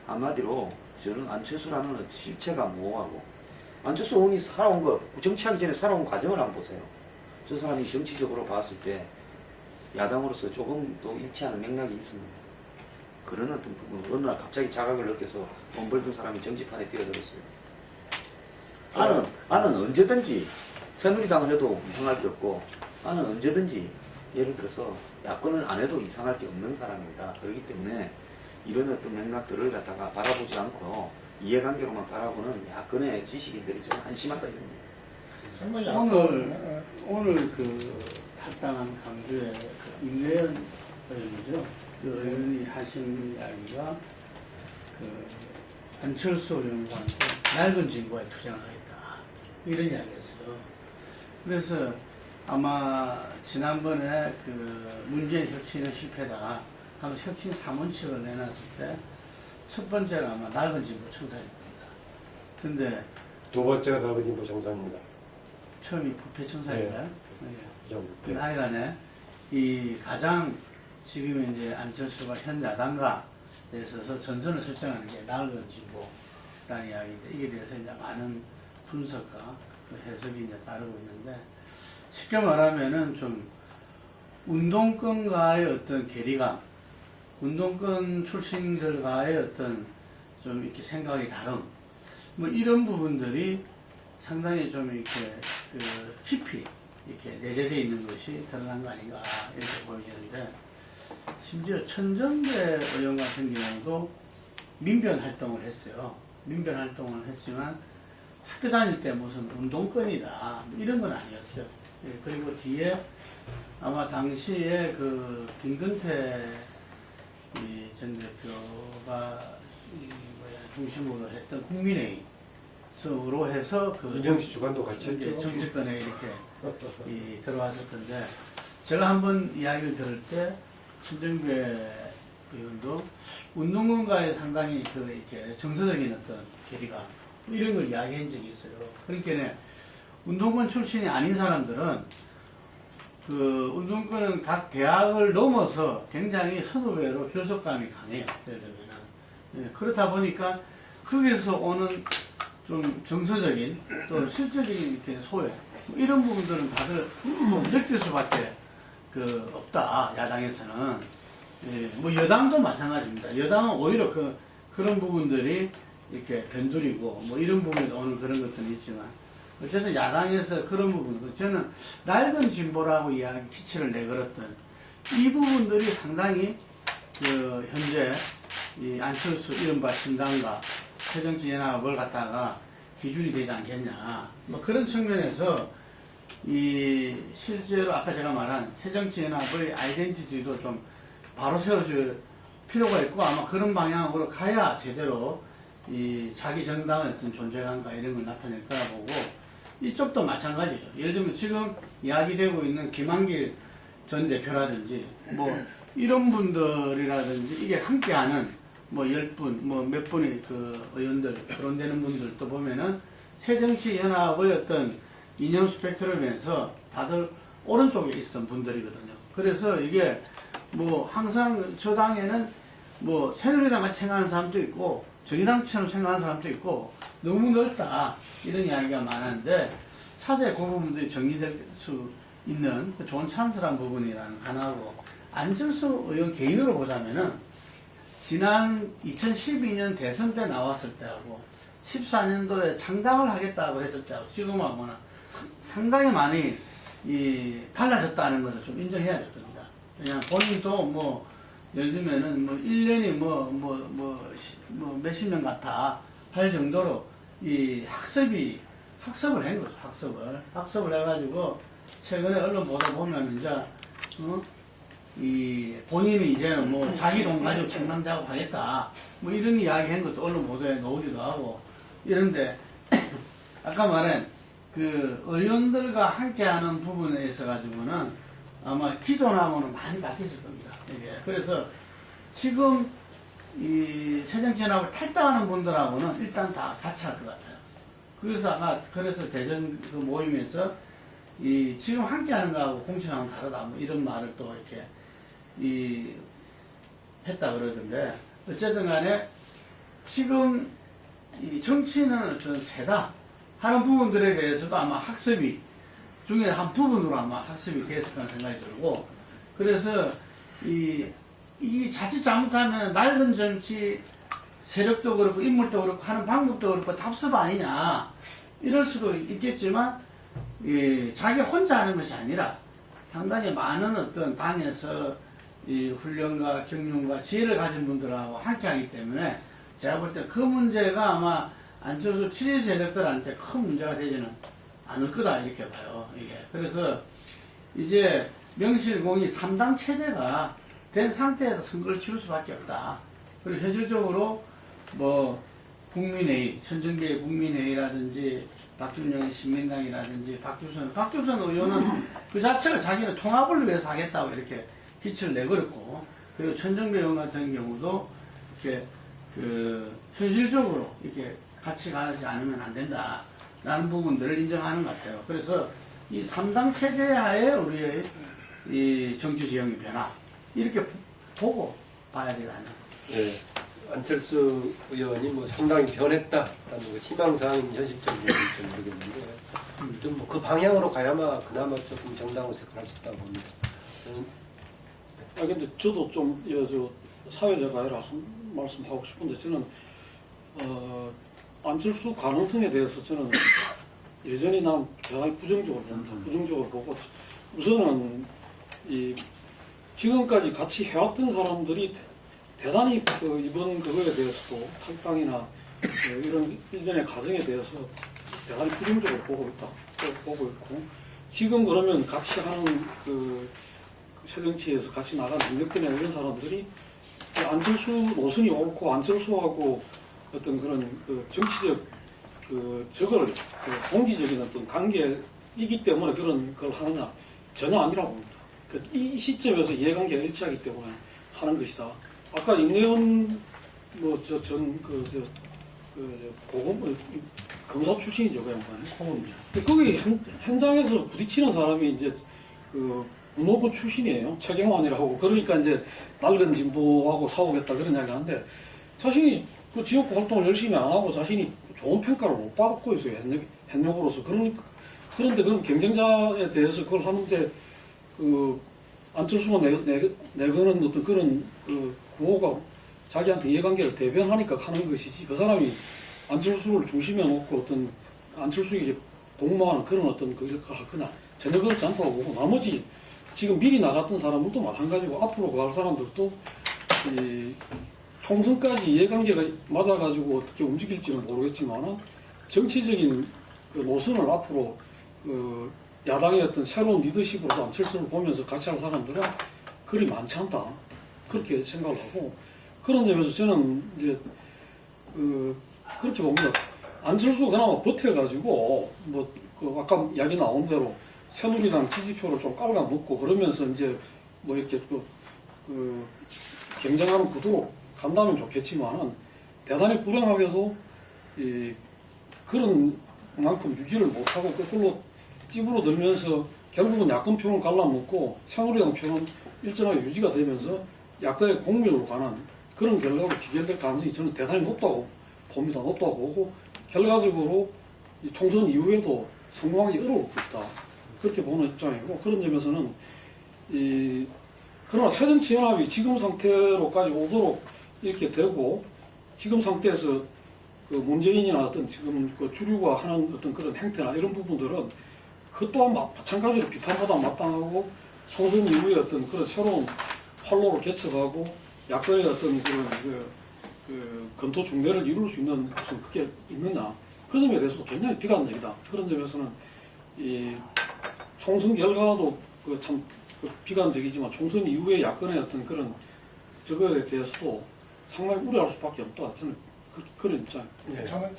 Speaker 4: 한마디로 저는 안철수라는 실체가 모호하고, 안철수 의원이 살아온 거, 정치하기 전에 살아온 과정을 한번 보세요. 저 사람이 정치적으로 봤을 때 야당으로서 조금 또 일치하는 맥락이 있습니다. 그런 어떤 부분, 어느 날 갑자기 자각을 느껴서 돈 벌던 사람이 정치판에 뛰어들었어요. 나는 언제든지 새누리당을 해도 이상할 게 없고, 나는 언제든지 예를 들어서 야권을 안 해도 이상할 게 없는 사람입니다. 그렇기 때문에 이런 어떤 맥락들을 갖다가 바라보지 않고 이해관계로만 바라보는 야권의 지식인들이 좀 한심하다 이런 겁니다.
Speaker 5: 오늘 그 탈당한 강주의 그 임내연 의원이죠. 그 의원이 하신 이야기가 그 안철수 의원과 함께 낡은 진보에 투쟁을 하겠다 이런 이야기였어요. 그래서 아마 지난번에 그 문재인 혁신은 실패다 하고 혁신 3원칙을 내놨을 때 첫 번째가 아마 낡은 진보 청산일 겁니다. 근데
Speaker 3: 두 번째가 넓은 진보 정상입니다.
Speaker 5: 처음이 부패 청산인가요?
Speaker 3: 네.
Speaker 5: 하여간에 이 가장 지금 이제 안철수가 현 야당가에 있어서 전선을 설정하는 게 낡은 진보라는 이야기인데, 이게 대해서 이제 많은 분석과 그 해석이 이제 따르고 있는데, 쉽게 말하면은 좀 운동권과의 어떤 괴리감, 운동권 출신들과의 어떤 좀 이렇게 생각이 다름, 뭐 이런 부분들이 상당히 좀 이렇게 그 깊이 이렇게 내재되어 있는 것이 드러난 거 아닌가 이렇게 보여지는데, 심지어 천정배 의원 같은 경우도 민변 활동을 했어요. 민변 활동을 했지만 학교 다닐 때 무슨 운동권이다 이런 건 아니었어요. 그리고 뒤에 아마 당시에 그 김근태 전 대표가 중심으로 했던 국민의힘으로 해서 그
Speaker 3: 이정시 주관도 같이 했죠.
Speaker 5: 정치권에 이렇게 들어왔을 건데, 제가 한번 이야기를 들을 때 천정배 의원도 운동권과의 상당히 그 이렇게 정서적인 어떤 괴리가 이런 걸 이야기한 적이 있어요. 그러니까 운동권 출신이 아닌 사람들은 그 운동권은 각 대학을 넘어서 굉장히 선후배로 결속감이 강해요. 예를 들면 그렇다 보니까 거기서 오는 좀 정서적인 또 실질적인 이렇게 소외 이런 부분들은 다들 좀 느낄 수밖에 그 없다. 야당에서는 예, 뭐 여당도 마찬가지입니다. 여당은 오히려 그런 부분들이 이렇게 변두리고 뭐 이런 부분에서 오는 그런 것들은 있지만 어쨌든 야당에서 그런 부분, 저는 낡은 진보라고 이야기 키치를 내걸었던 이 부분들이 상당히 그 현재 이 안철수 이른바 신당과 새정치연합을 갖다가 기준이 되지 않겠냐. 뭐 그런 측면에서 이 실제로 아까 제가 말한 새정치연합의 아이덴티티도 좀 바로 세워줄 필요가 있고 아마 그런 방향으로 가야 제대로 이 자기 정당의 어떤 존재감과 이런 걸 나타낼 거라 보고 이쪽도 마찬가지죠. 예를 들면 지금 이야기되고 있는 김한길 전 대표라든지 뭐 이런 분들이라든지 이게 함께하는 뭐 10분, 뭐 몇 분의 그 의원들, 거론되는 분들도 보면은 새정치연합의 어떤 이념 스펙트럼에서 다들 오른쪽에 있었던 분들이거든요. 그래서 이게 뭐 항상 저 당에는 뭐 새누리당 같이 생각하는 사람도 있고 정의당처럼 생각하는 사람도 있고 너무 넓다 이런 이야기가 많았는데 차제 그 부분들이 정리될 수 있는 좋은 찬스란 부분이라는 하나고 안철수 의원 개인으로 보자면은 지난 2012년 대선 때 나왔을 때하고 14년도에 창당을 하겠다고 했을 때하고 지금하고는 상당히 많이 달라졌다는 것을 좀 인정해야 될 겁니다. 그냥 본인도 뭐 예를 들면은 뭐 1년이 몇십 년 같아 할 정도로 이 학습을 한 거죠. 학습을 해가지고 최근에 언론 보다 보면 이제 이 본인이 이제는 뭐 자기 돈 가지고 창당 작업하겠다 뭐 이런 이야기 한 것도 언론 보도에 나오기도 하고 이런데 아까 말한 그 의원들과 함께하는 부분에 있어 가지고는 아마 기존하고는 많이 바뀌었을 겁니다. 이게 그래서 지금 이 새정치연합을 탈당하는 분들하고는 일단 다 같이 할 것 같아요. 그래서 대전 그 모임에서 이 지금 함께하는 거하고 공천하고는 다르다 뭐 이런 말을 또 이렇게 했다 그러던데 어쨌든 간에 지금 이 정치는 어떤 세다 하는 부분들에 대해서도 아마 학습이 중에 한 부분으로 아마 학습이 됐을 거라는 생각이 들고 그래서 이 자칫 잘못하면 낡은 정치 세력도 그렇고 인물도 그렇고 하는 방법도 그렇고 답습 아니냐 이럴 수도 있겠지만 자기 혼자 하는 것이 아니라 상당히 많은 어떤 당에서 이 훈련과 경륜과 지혜를 가진 분들하고 함께 하기 때문에 제가 볼 때 그 문제가 아마 안철수 친일 세력들한테 큰 문제가 되지는 않을 거다 이렇게 봐요. 이게 그래서 이제 명실공히 3당 체제가 된 상태에서 선거를 치를 수밖에 없다. 그리고 현실적으로 뭐 국민회의, 천정계의 국민회의라든지 박준영의 신민당이라든지 박주선 의원은 그 자체가 자기는 통합을 위해서 하겠다고 이렇게 기치를 내걸었고 그리고 천정배 의원 같은 경우도 이렇게 현실적으로 이렇게 같이 가지 않으면 안 된다라는 부분들을 인정하는 것 같아요. 그래서 이 3당 체제하에 우리의 이 정치 지형의 변화 이렇게 보고 봐야 되잖아요.
Speaker 3: 네. 안철수 의원이 뭐 상당히 변했다라는 거 희망사항인 현실적인지 좀 모르겠는데 좀 뭐 그 방향으로 가야만 그나마 조금 정당을 색깔할 수 있다고 봅니다.
Speaker 1: 근데 저도 좀 사회자가 아니라 한 말씀 하고 싶은데 저는 안철수 가능성에 대해서 저는 여전히 난 대단히 부정적으로 봅니다. 부정적으로 보고 우선은 지금까지 같이 해왔던 사람들이 대단히 이번 그거에 대해서도 탈당이나 이런 일련의 과정에 대해서 대단히 부정적으로 보고 있고 지금 그러면 같이 하는 새정치에서 같이 나간 능력들이나 이런 사람들이 안철수 노선이 옳고 안철수하고 어떤 그런 정치적 적을 동기적인 어떤 관계이기 때문에 그런 걸 하느냐 전혀 아니라고 봅니다. 이 시점에서 이해관계가 일치하기 때문에 하는 것이다. 아까 임내원 고검 검사 출신이죠, 그 양반이. 거기 현장에서 부딪히는 사람이 이제 문호부 출신이에요. 최경환이라고. 그러니까 이제 낡은 진보하고 싸우겠다 그런 이야기 하는데 자신이 그 지역구 활동을 열심히 안 하고 자신이 좋은 평가를 못 받고 있어요. 현역으로서. 그런데 그런 경쟁자에 대해서 그걸 하는데 안철수가 내거는 어떤 그런 그 구호가 자기한테 이해관계를 대변하니까 하는 것이지 그 사람이 안철수를 중심에 놓고 어떤 안철수에게 복무하는 그런 어떤 그 일을 하거나 전혀 그렇지 않다고 보고 나머지 지금 미리 나갔던 사람들도 마찬가지고 앞으로 갈 사람들도 이 총선까지 이해관계가 맞아가지고 어떻게 움직일지는 모르겠지만 정치적인 그 노선을 앞으로 그 야당의 어떤 새로운 리더십으로서 안철수를 보면서 같이 할 사람들은 그리 많지 않다 그렇게 생각을 하고 그런 점에서 저는 이제 그렇게 봅니다. 안철수가 그나마 버텨가지고 그 아까 이야기 나온 대로 새누리당 지지표를 좀 깔아먹고 그러면서 이제 뭐 이렇게 그 경쟁하는 구도로 간다면 좋겠지만은 대단히 불행하게도 그런 만큼 유지를 못하고 거꾸로 찌부러들면서 결국은 야권 표는 갈라먹고 새누리당 표는 일정하게 유지가 되면서 야권의 공멸로 가는 그런 결과로 기결될 가능성이 저는 대단히 높다고 봅니다. 높다고 보고 결과적으로 이 총선 이후에도 성공하기 어려울 것이다. 그렇게 보는 입장이고 그런 점에서는 그러나 새정치연합이 지금 상태로까지 오도록 이렇게 되고 지금 상태에서 그 문재인이나 어떤 지금 그 주류가 하는 어떤 그런 행태나 이런 부분들은 그 또한 마찬가지로 비판보다 마땅하고 총선 이후에 어떤 그런 새로운 활로를 개척하고 야권의 어떤 그런 그 검토 중대를 이룰 수 있는 무슨 그게 있느냐 그 점에 대해서도 굉장히 비관적이다. 그런 점에서는 이 총선 결과도 참 비관적이지만 총선 이후에 야권의 어떤 그런 저거에 대해서도 상당히 우려할 수밖에 없다. 저는 그런 입장입니다.
Speaker 3: 네.
Speaker 2: 저는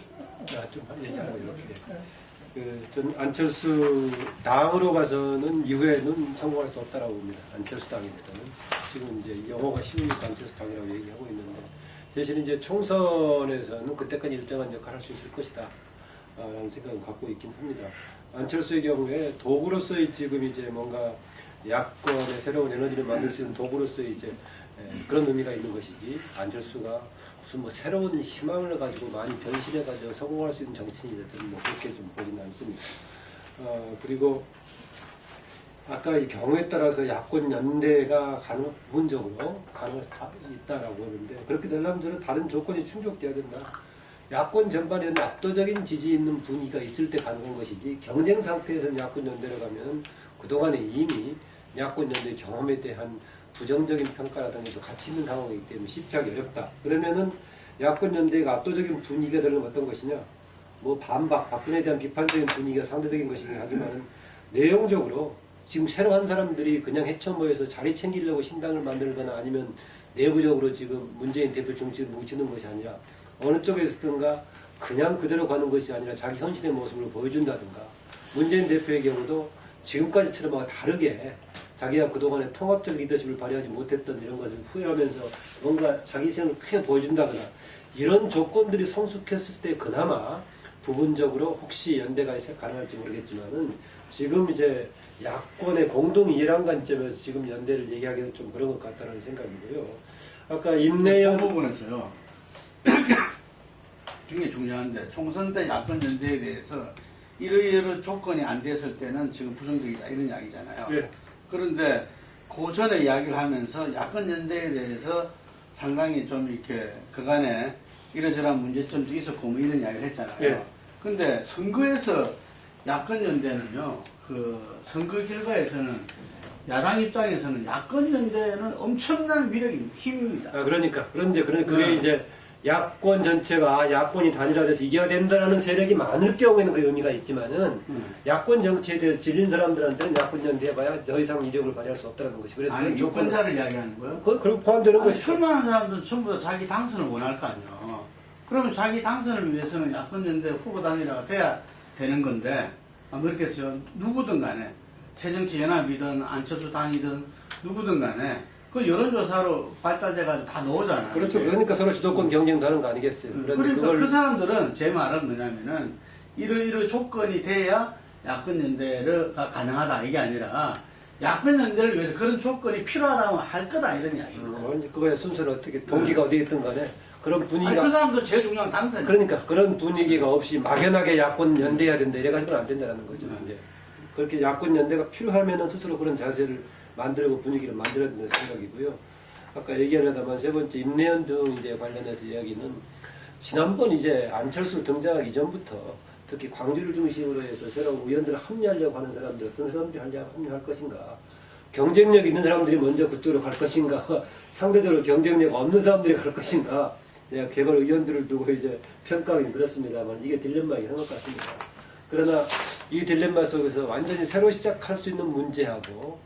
Speaker 3: 좀 얘기하고 이렇게 전 안철수 당으로 가서는 이후에는 성공할 수 없다라고 봅니다. 안철수 당에 대해서는 지금 이제 영어가 쉬우니까 안철수 당이라고 얘기하고 있는데 대신 이제 총선에서는 그때까지 일정한 역할을 할 수 있을 것이다. 라는 생각을 갖고 있긴 합니다. 안철수의 경우에 도구로서의 지금 이제 뭔가 야권의 새로운 에너지를 만들 수 있는 도구로서의 이제 그런 의미가 있는 것이지 안철수가 무슨 뭐 새로운 희망을 가지고 많이 변신해가지고 성공할 수 있는 정치인이 됐든 뭐 그렇게 좀 보지는 않습니다. 그리고 아까 이 경우에 따라서 야권 연대가 부분적으로 가능할 수 있다라고 하는데 그렇게 되려면 저는 다른 조건이 충족돼야 된다. 야권 전반에는 압도적인 지지 있는 분위기가 있을 때 가능한 것이지 경쟁 상태에서는 야권 연대를 가면 그동안에 이미 야권 연대 경험에 대한 부정적인 평가라든가 같이 있는 상황이기 때문에 쉽지 하기 어렵다. 그러면은 야권 연대가 압도적인 분위기가 되려면 어떤 것이냐? 뭐 반박, 박근혜에 대한 비판적인 분위기가 상대적인 것이긴 하지만 내용적으로 지금 새로 한 사람들이 그냥 해쳐 모여서 자리 챙기려고 신당을 만들거나 아니면 내부적으로 지금 문재인 대표 정치를 뭉치는 것이 아니라 어느 쪽에 있든가 그냥 그대로 가는 것이 아니라 자기 현실의 모습을 보여준다든가 문재인 대표의 경우도 지금까지처럼 다르게 자기가 그동안에 통합적 리더십을 발휘하지 못했던 이런 것을 후회하면서 뭔가 자기 생을 크게 보여준다거나 이런 조건들이 성숙했을 때 그나마 부분적으로 혹시 연대가 가능할지 모르겠지만은 지금 이제 야권의 공동 이해란 관점에서 지금 연대를 얘기하기는 좀 그런 것 같다는 생각이고요. 아까 임내연
Speaker 5: 그 부분에서요. 굉장히 중요한데 총선 때 야권 연대에 대해서 이러이러 조건이 안 됐을 때는 지금 부정적이다 이런 이야기잖아요.
Speaker 3: 네.
Speaker 5: 그런데 그 전에 이야기를 하면서 야권 연대에 대해서 상당히 좀 이렇게 그간에 이러저러한 문제점도 있었고 뭐 이런 이야기를 했잖아요.
Speaker 3: 네.
Speaker 5: 근데 선거에서 야권 연대는요, 그 선거 결과에서는 야당 입장에서는 야권 연대는 엄청난 위력입니다. 힘입니다.
Speaker 3: 그러니까 그게 이제 야권 전체가 야권이 단일화돼서 이겨야 된다는 세력이 많을 경우에는 그 의미가 있지만은 야권 정치에 대해서 질린 사람들한테는 야권 연대해봐야 더 이상 이력을 발휘할 수 없다는 것이 그래서
Speaker 5: 아니,
Speaker 3: 그런
Speaker 5: 유권자를 이야기하는 거예요?
Speaker 3: 그런 포함되는
Speaker 5: 아니,
Speaker 3: 것이죠.
Speaker 5: 출마한 사람들은 전부 다 자기 당선을 원할 거 아니에요. 그러면 자기 당선을 위해서는 야권 연대 후보 단일화가 돼야 되는 건데 안 그렇겠어요? 누구든 간에 새정치연합이든 안철수 당이든 누구든 간에 그 여론조사로 발달돼가지고 다 나오잖아요.
Speaker 3: 그렇죠. 그러니까 서로 주도권 경쟁도 하는 거 아니겠어요.
Speaker 5: 그러니까 그 사람들은 제 말은 뭐냐면은 이러 조건이 돼야 야권 연대가 가능하다 이게 아니라 야권 연대를 위해서 그런 조건이 필요하다고 할 거다 이런 이야기예요.
Speaker 3: 그거의 순서를 어떻게 동기가 어디 있든 간에 그런 분위기가
Speaker 5: 아니, 그 사람도 제일 중요한 당선.
Speaker 3: 그러니까 그런 분위기가 없이 막연하게 야권 연대해야 된다 이래가지고는 안 된다는 거죠. 이제 그렇게 야권 연대가 필요하면은 스스로 그런 자세를 만들고 분위기를 만들어야 된다는 생각이고요. 아까 얘기하려다만 세 번째 임내연 등 이제 관련해서 이야기는 지난번 이제 안철수 등장하기 전부터 특히 광주를 중심으로 해서 새로운 의원들을 합류하려고 하는 사람들 어떤 사람들이 합류할 것인가, 경쟁력 있는 사람들이 먼저 그쪽으로 갈 것인가, 상대적으로 경쟁력 없는 사람들이 갈 것인가, 내가 개발 의원들을 두고 이제 평가하기는 그렇습니다만 이게 딜레마이긴 한 것 같습니다. 그러나 이 딜레마 속에서 완전히 새로 시작할 수 있는 문제하고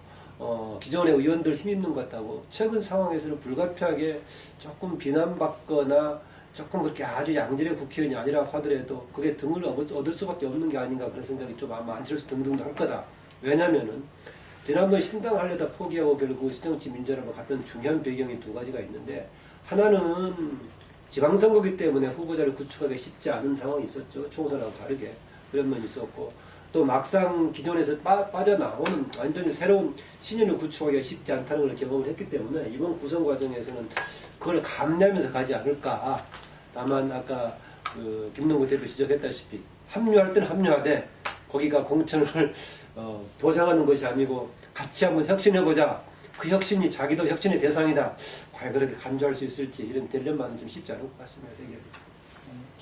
Speaker 3: 기존의 의원들 힘있는 것 같다고 최근 상황에서는 불가피하게 조금 비난받거나 조금 그렇게 아주 양질의 국회의원이 아니라고 하더라도 그게 등을 얻을 수밖에 없는 게 아닌가 그런 생각이 좀 아마 안철수 등등도 할 거다. 왜냐면은 지난번 신당 하려다 포기하고 결국 시정치 민주화로 갔던 중요한 배경이 두 가지가 있는데, 하나는 지방선거기 때문에 후보자를 구축하기 쉽지 않은 상황이 있었죠. 총선하고 다르게 그런 면이 있었고, 또 막상 기존에서 빠져나오는 완전히 새로운 신인을 구축하기가 쉽지 않다는 걸 경험을 했기 때문에 이번 구성 과정에서는 그걸 감내하면서 가지 않을까. 다만 아까 그 김동구 대표 지적했다시피 합류할 때는 합류하되 거기가 공천을 보장하는 것이 아니고 같이 한번 혁신해보자. 그 혁신이 자기도 혁신의 대상이다. 과연 그렇게 간주할 수 있을지 이런 딜레마는 좀 쉽지 않은 것 같습니다. 되게.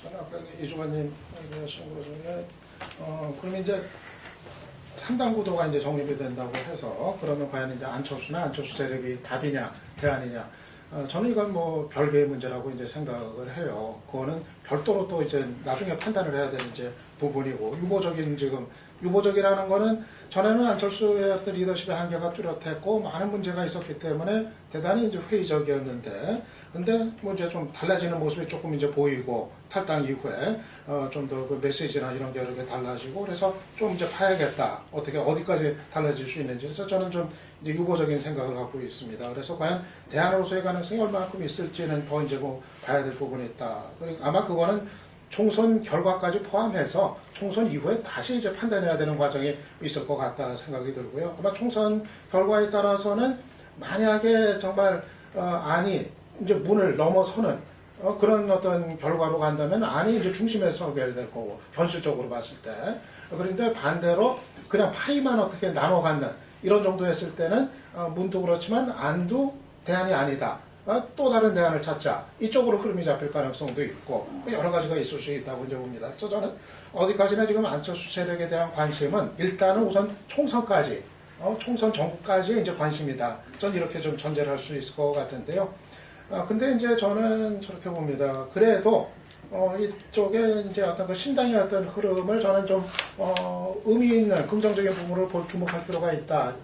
Speaker 2: 저는 아까 이주관님 얘기하신 것 중에 그럼 이제 3당 구도가 이제 정립이 된다고 해서 그러면 과연 이제 안철수나 안철수 세력이 답이냐 대안이냐, 저는 이건 뭐 별개의 문제라고 이제 생각을 해요. 그거는 별도로 또 이제 나중에 판단을 해야 되는 이제 부분이고, 유보적이라는 거는 전에는 안철수의 어떤 리더십의 한계가 뚜렷했고 많은 문제가 있었기 때문에 대단히 이제 회의적이었는데, 근데 뭐 이제 좀 달라지는 모습이 조금 이제 보이고 탈당 이후에 좀 더 그 메시지나 이런 게 여러 개 달라지고, 그래서 좀 이제 봐야겠다. 어떻게 어디까지 달라질 수 있는지. 그래서 저는 좀 이제 유보적인 생각을 갖고 있습니다. 그래서 과연 대안으로서의 가능성이 얼마만큼 있을지는 더 이제 뭐 봐야 될 부분이 있다. 아마 그거는 총선 결과까지 포함해서 총선 이후에 다시 이제 판단해야 되는 과정이 있을 것 같다 생각이 들고요. 아마 총선 결과에 따라서는 만약에 정말 안이 이제 문을 넘어서는 그런 어떤 결과로 간다면 안이 이제 중심에 서게 될 거고, 현실적으로 봤을 때. 그런데 반대로 그냥 파이만 어떻게 나눠 갖는 이런 정도 했을 때는 문도 그렇지만 안도 대안이 아니다. 또 다른 대안을 찾자. 이쪽으로 흐름이 잡힐 가능성도 있고 여러 가지가 있을 수 있다고 이제 봅니다. 그래서 저는 어디까지나 지금 안철수 세력에 대한 관심은 일단은 우선 총선까지, 총선 전까지의 이제 관심이다. 전 이렇게 좀 전제를 할 수 있을 것 같은데요. 근데 이제 저는 저렇게 봅니다. 그래도 이쪽에 이제 어떤 그 신당의 어떤 흐름을 저는 좀 의미 있는 긍정적인 부분을 주목할 필요가 있다.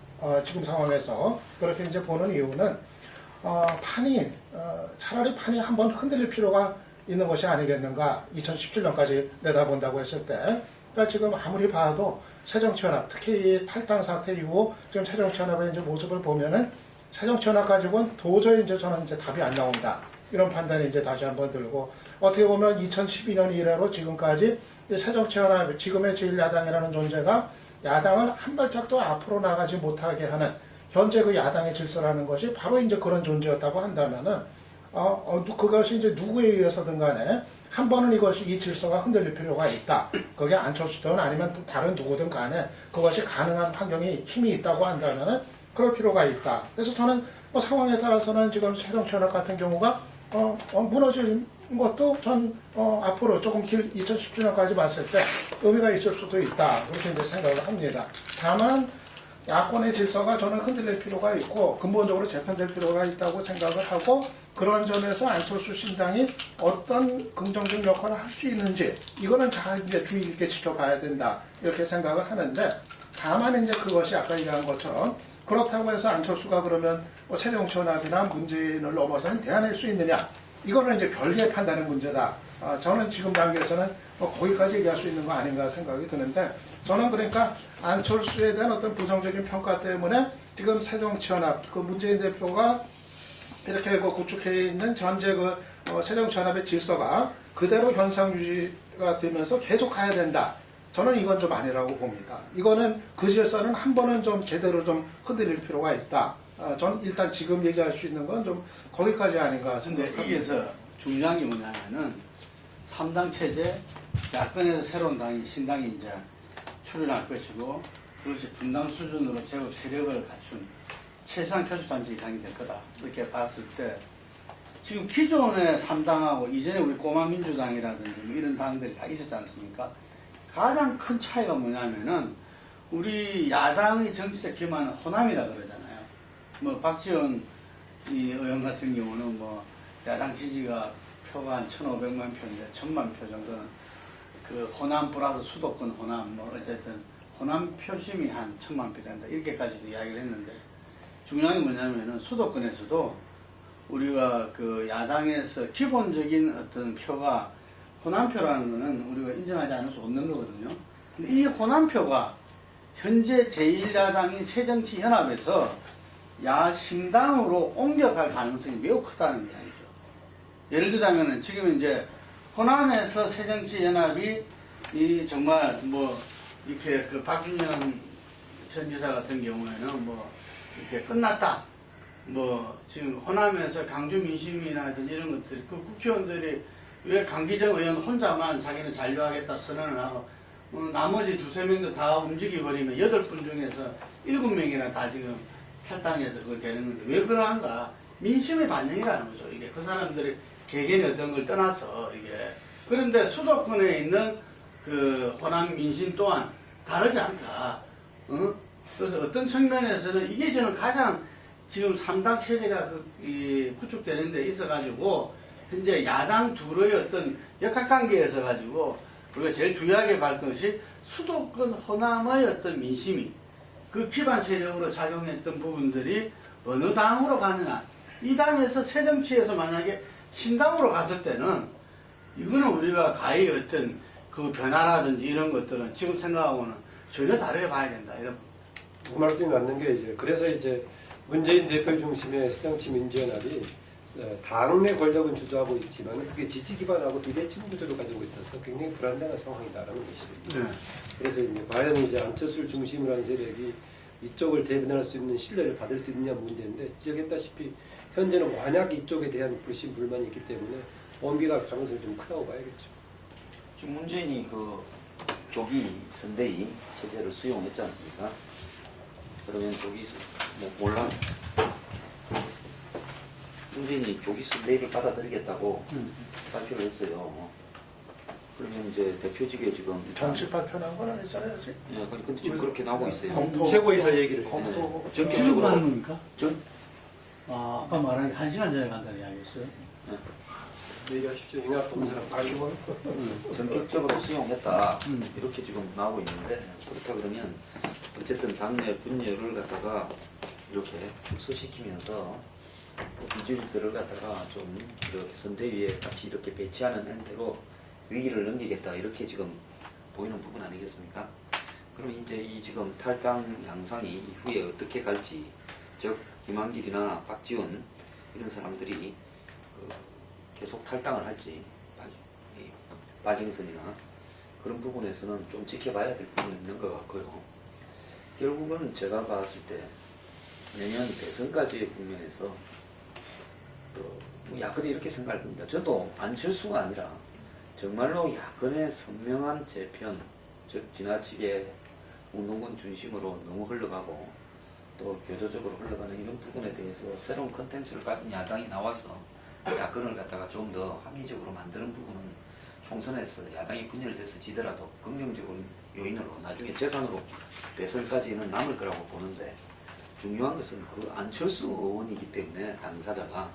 Speaker 2: 지금 상황에서 그렇게 이제 보는 이유는 차라리 판이 한번 흔들릴 필요가 있는 것이 아니겠는가. 2017년까지 내다본다고 했을 때, 그러니까 지금 아무리 봐도 새정치연합, 특히 이 탈당 사태 이후 지금 새정치연합의 이제 모습을 보면은 새정치연합 가지고는 도저히 이제 저는 이제 답이 안 나온다. 이런 판단이 이제 다시 한번 들고, 어떻게 보면 2012년 이래로 지금까지 새정치연합, 지금의 제1야당이라는 존재가 야당을 한 발짝도 앞으로 나가지 못하게 하는 현재 그 야당의 질서라는 것이 바로 이제 그런 존재였다고 한다면은, 그것이 이제 누구에 의해서든 간에 한 번은 이 질서가 흔들릴 필요가 있다. 그게 안철수든 아니면 다른 누구든 간에 그것이 가능한 환경이 힘이 있다고 한다면은 그럴 필요가 있다. 그래서 저는 뭐 상황에 따라서는 지금 새정치연합 같은 경우가 무너질 것도 전 앞으로 조금 2017년까지 봤을 때 의미가 있을 수도 있다. 그렇게 이제 생각을 합니다. 다만 야권의 질서가 저는 흔들릴 필요가 있고 근본적으로 재편될 필요가 있다고 생각을 하고, 그런 점에서 안철수 신당이 어떤 긍정적 역할을 할 수 있는지 이거는 잘 이제 주의 깊게 지켜봐야 된다 이렇게 생각을 하는데, 다만 이제 그것이 아까 얘기한 것처럼 그렇다고 해서 안철수가 그러면 새정치연합이나 문재인을 넘어서는 대안할 수 있느냐, 이거는 이제 별개의 판단의 문제다. 저는 지금 단계에서는 거기까지 얘기할 수 있는 거 아닌가 생각이 드는데, 저는 그러니까 안철수에 대한 어떤 부정적인 평가 때문에 지금 새정치연합, 그 문재인 대표가 이렇게 그 구축해 있는 현재 그 새정치연합의 질서가 그대로 현상 유지가 되면서 계속 가야 된다. 저는 이건 좀 아니라고 봅니다. 이거는 그 질서는 한 번은 좀 제대로 좀 흔들릴 필요가 있다. 저는 일단 지금 얘기할 수 있는 건 좀 거기까지 아닌가
Speaker 5: 근데
Speaker 2: 생각합니다.
Speaker 5: 여기에서 중요한 게 뭐냐면은 3당 체제, 야권에서 새로운 당이 신당이 이제 출연할 것이고, 그것이 분당 수준으로 제법 세력을 갖춘 최소한 교섭단체 이상이 될 거다. 이렇게 봤을 때 지금 기존의 3당하고 이전에 우리 꼬마민주당이라든지 뭐 이런 당들이 다 있었지 않습니까? 가장 큰 차이가 뭐냐면은 우리 야당의 정치적 기반은 호남이라 그러잖아요. 뭐 박지원 이 의원 같은 경우는 뭐 야당 지지가 표가 한 1,500만 표인데 1,000만 표 정도는 그 호남 플러스 수도권 호남 뭐 어쨌든 호남 표심이 한 1,000만 표 된다 이렇게까지도 이야기를 했는데 중요한 게 뭐냐면은 수도권에서도 우리가 그 야당에서 기본적인 어떤 표가 호남표라는 거는 우리가 인정하지 않을 수 없는 거거든요. 근데 이 호남표가 현재 제1야당인 새정치연합에서 야심당으로 옮겨갈 가능성이 매우 크다는 이야기죠. 예를 들자면은 지금 이제 호남에서 새정치연합이 이 정말 뭐 이렇게 그 박준영 전 지사 같은 경우에는 뭐 이렇게 끝났다. 뭐 지금 호남에서 강주 민심이라든지 이런 것들 그 국회의원들이 왜 강기정 의원 혼자만 자기는 잔류하겠다 선언을 하고 나머지 두세 명도 다 움직여버리면 8분 중에서 7명이나 다 지금 탈당해서 그걸 되는 건데 왜 그러한가? 민심의 반영이라는 거죠. 이게 그 사람들의 개개인의 어떤 걸 떠나서 이게 그런데 수도권에 있는 그 호남 민심 또한 다르지 않다. 그래서 어떤 측면에서는 이게 저는 가장 지금 3당 체제가 구축되는 데 있어가지고 현재 야당 둘의 어떤 역학관계에서 가지고 우리가 제일 중요하게 볼 것이 수도권 호남의 어떤 민심이 그 기반 세력으로 작용했던 부분들이 어느 당으로 가느냐. 이 당에서 새정치에서 만약에 신당으로 갔을 때는 이거는 우리가 가히 어떤 그 변화라든지 이런 것들은 지금 생각하고는 전혀 다르게 봐야 된다. 이런
Speaker 3: 그 말씀이 맞는 게 이제 그래서 이제 문재인 대표 중심의 새정치민주연합이 당내 권력은 주도하고 있지만 그게 지지 기반하고 비대칭 구조를 가지고 있어서 굉장히 불안정한 상황이다라는 것이거든요.
Speaker 5: 네.
Speaker 3: 그래서 이제 과연 이제 안철수를 중심으로 한 세력이 이쪽을 대변할 수 있는 신뢰를 받을 수 있느냐 문제인데 지적했다시피 현재는 만약 이쪽에 대한 불신 불만이 있기 때문에 원비가 가능성이 좀 크다고 봐야겠죠.
Speaker 4: 지금 문재인이 그 조기 선대위 체제를 수용했지 않습니까? 그러면 조기 뭐 몰라 문재인이 조기 선대위를 받아들이겠다고 발표를 했어요. 그러면 이제 대표직에 지금
Speaker 2: 정식 발표한 건 아니잖아요, 아직.
Speaker 4: 예, 근데 지금 그렇게 나오고 있어요.
Speaker 2: 검토,
Speaker 3: 최고위에서 얘기를
Speaker 2: 검토.
Speaker 3: 했잖아요.
Speaker 5: 지금
Speaker 4: 전격적으로
Speaker 5: 하는 겁니까?
Speaker 4: 전
Speaker 5: 아까 말한 1시간 전에 간다는 이야기였어요.
Speaker 3: 얘기하십시오. ing학 검사랑 가시고
Speaker 4: 전격적으로 수용했다 이렇게 지금 나오고 있는데 그렇다 그러면 어쨌든 당내 분열을 갖다가 이렇게 축소시키면서 비주류들을 갖다가 좀 이렇게 선대위에 같이 이렇게 배치하는 형태로 위기를 넘기겠다 이렇게 지금 보이는 부분 아니겠습니까? 그럼 이제 이 지금 탈당 양상이 이후에 어떻게 갈지 즉 김한길이나 박지원 이런 사람들이 계속 탈당을 할지 박영선이나 그런 부분에서는 좀 지켜봐야 될 부분이 있는 것 같고요. 결국은 제가 봤을 때 내년 대선까지의 국면에서 뭐 야권이 이렇게 생각합니다. 저도 안철수가 아니라 정말로 야권의 선명한 재편, 즉 지나치게 운동권 중심으로 너무 흘러가고 또 교조적으로 흘러가는 이런 부분에 대해서 새로운 컨텐츠를 가진 야당이 나와서 야권을 갖다가 좀 더 합리적으로 만드는 부분은 총선에서 야당이 분열돼서 지더라도 긍정적인 요인으로 나중에 재산으로 대선까지는 남을 거라고 보는데 중요한 것은 그 안철수 의원이기 때문에 당사자가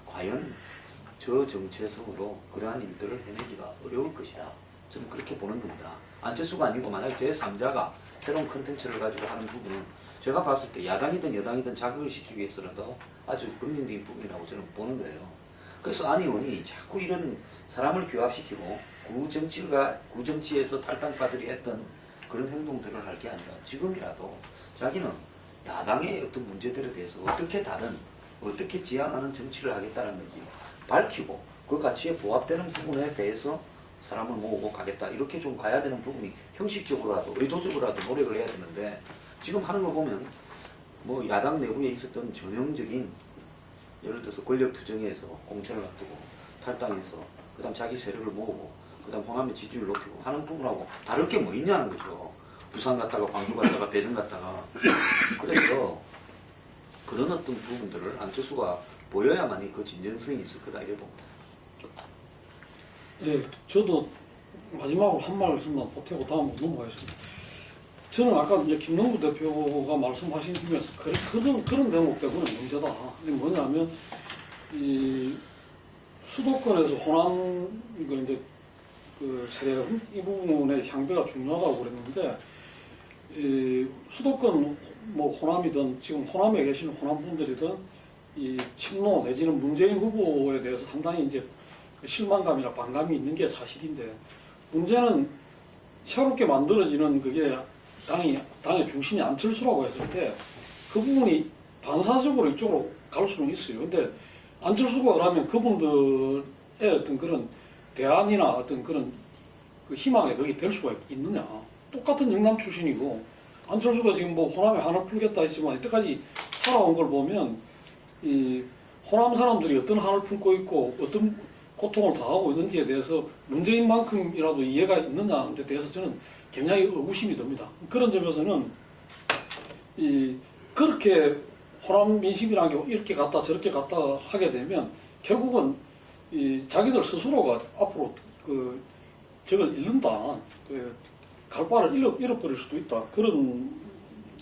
Speaker 4: 과연 저 정체성으로 그러한 일들을 해내기가 어려울 것이다. 저는 그렇게 보는 겁니다. 안철수가 아니고 만약 제3자가 새로운 컨텐츠를 가지고 하는 부분은 제가 봤을 때 야당이든 여당이든 자극을 시키기 위해서라도 아주 긍정적인 부분이라고 저는 보는 거예요. 그래서 안 의원이 자꾸 이런 사람을 규합시키고 구정치에서 탈당파들이 했던 그런 행동들을 할 게 아니라 지금이라도 자기는 야당의 어떤 문제들에 대해서 어떻게 다른 어떻게 지향하는 정치를 하겠다는 건지 밝히고 그 가치에 부합되는 부분에 대해서 사람을 모으고 가겠다 이렇게 좀 가야 되는 부분이 형식적으로라도 의도적으로라도 노력을 해야 되는데 지금 하는 거 보면 뭐 야당 내부에 있었던 전형적인 예를 들어서 권력 투쟁에서 공천을 앞두고 탈당해서 그 다음 자기 세력을 모으고 그 다음 호남의 지지율을 높이고 하는 부분하고 다를 게 뭐 있냐는 거죠. 부산 갔다가 광주 갔다가 대전 갔다가 그래서 그런 어떤 부분들을 안철수가 보여야만이 그 진정성이 있을 거다 이래 봅니다.
Speaker 1: 예, 저도 마지막으로 한 말씀만 보태고 다음으로 넘어가겠습니다. 저는 아까 이제 김동구 대표가 말씀하신 중에서 그런 대목 때문에 문제다. 이게 뭐냐면 이 수도권에서 호남 이거 이제 그 세대 이 부분의 향배가 중요하다고 그랬는데 이 수도권 뭐 호남이든 지금 호남에 계시는 호남 분들이든 이 친노 내지는 문재인 후보에 대해서 상당히 이제 그 실망감이나 반감이 있는 게 사실인데 문제는 새롭게 만들어지는 그게 당의 중심이 안철수라고 했을 때 그 부분이 반사적으로 이쪽으로 갈 수는 있어요. 근데 안철수가 그러면 그분들의 어떤 그런 대안이나 어떤 그런 그 희망에 거기 될 수가 있느냐. 똑같은 영남 출신이고 안철수가 지금 뭐 호남에 한을 풀겠다 했지만 이때까지 살아온 걸 보면 이 호남 사람들이 어떤 한을 품고 있고 어떤 고통을 당하고 있는지에 대해서 문재인만큼이라도 이해가 있느냐에 대해서 저는 굉장히 의구심이 듭니다. 그런 점에서는 그렇게 호남 민심이라는 게 이렇게 갔다 저렇게 갔다 하게 되면 결국은 자기들 스스로가 앞으로 저걸 잃는다. 갈 바를 잃어버릴 수도 있다. 그런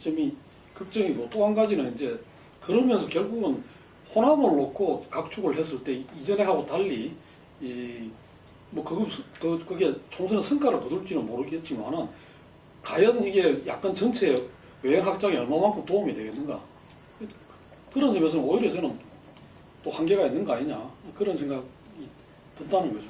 Speaker 1: 점이 걱정이고 또 한 가지는 이제 그러면서 결국은 호남을 놓고 각축을 했을 때 이전에 하고 달리 그게 총선의 성과를 거둘지는 모르겠지만은 과연 이게 약간 전체 외연 확장에 얼마만큼 도움이 되겠는가 그런 점에서는 오히려 저는 또 한계가 있는 거 아니냐 그런 생각이 든다는 거죠.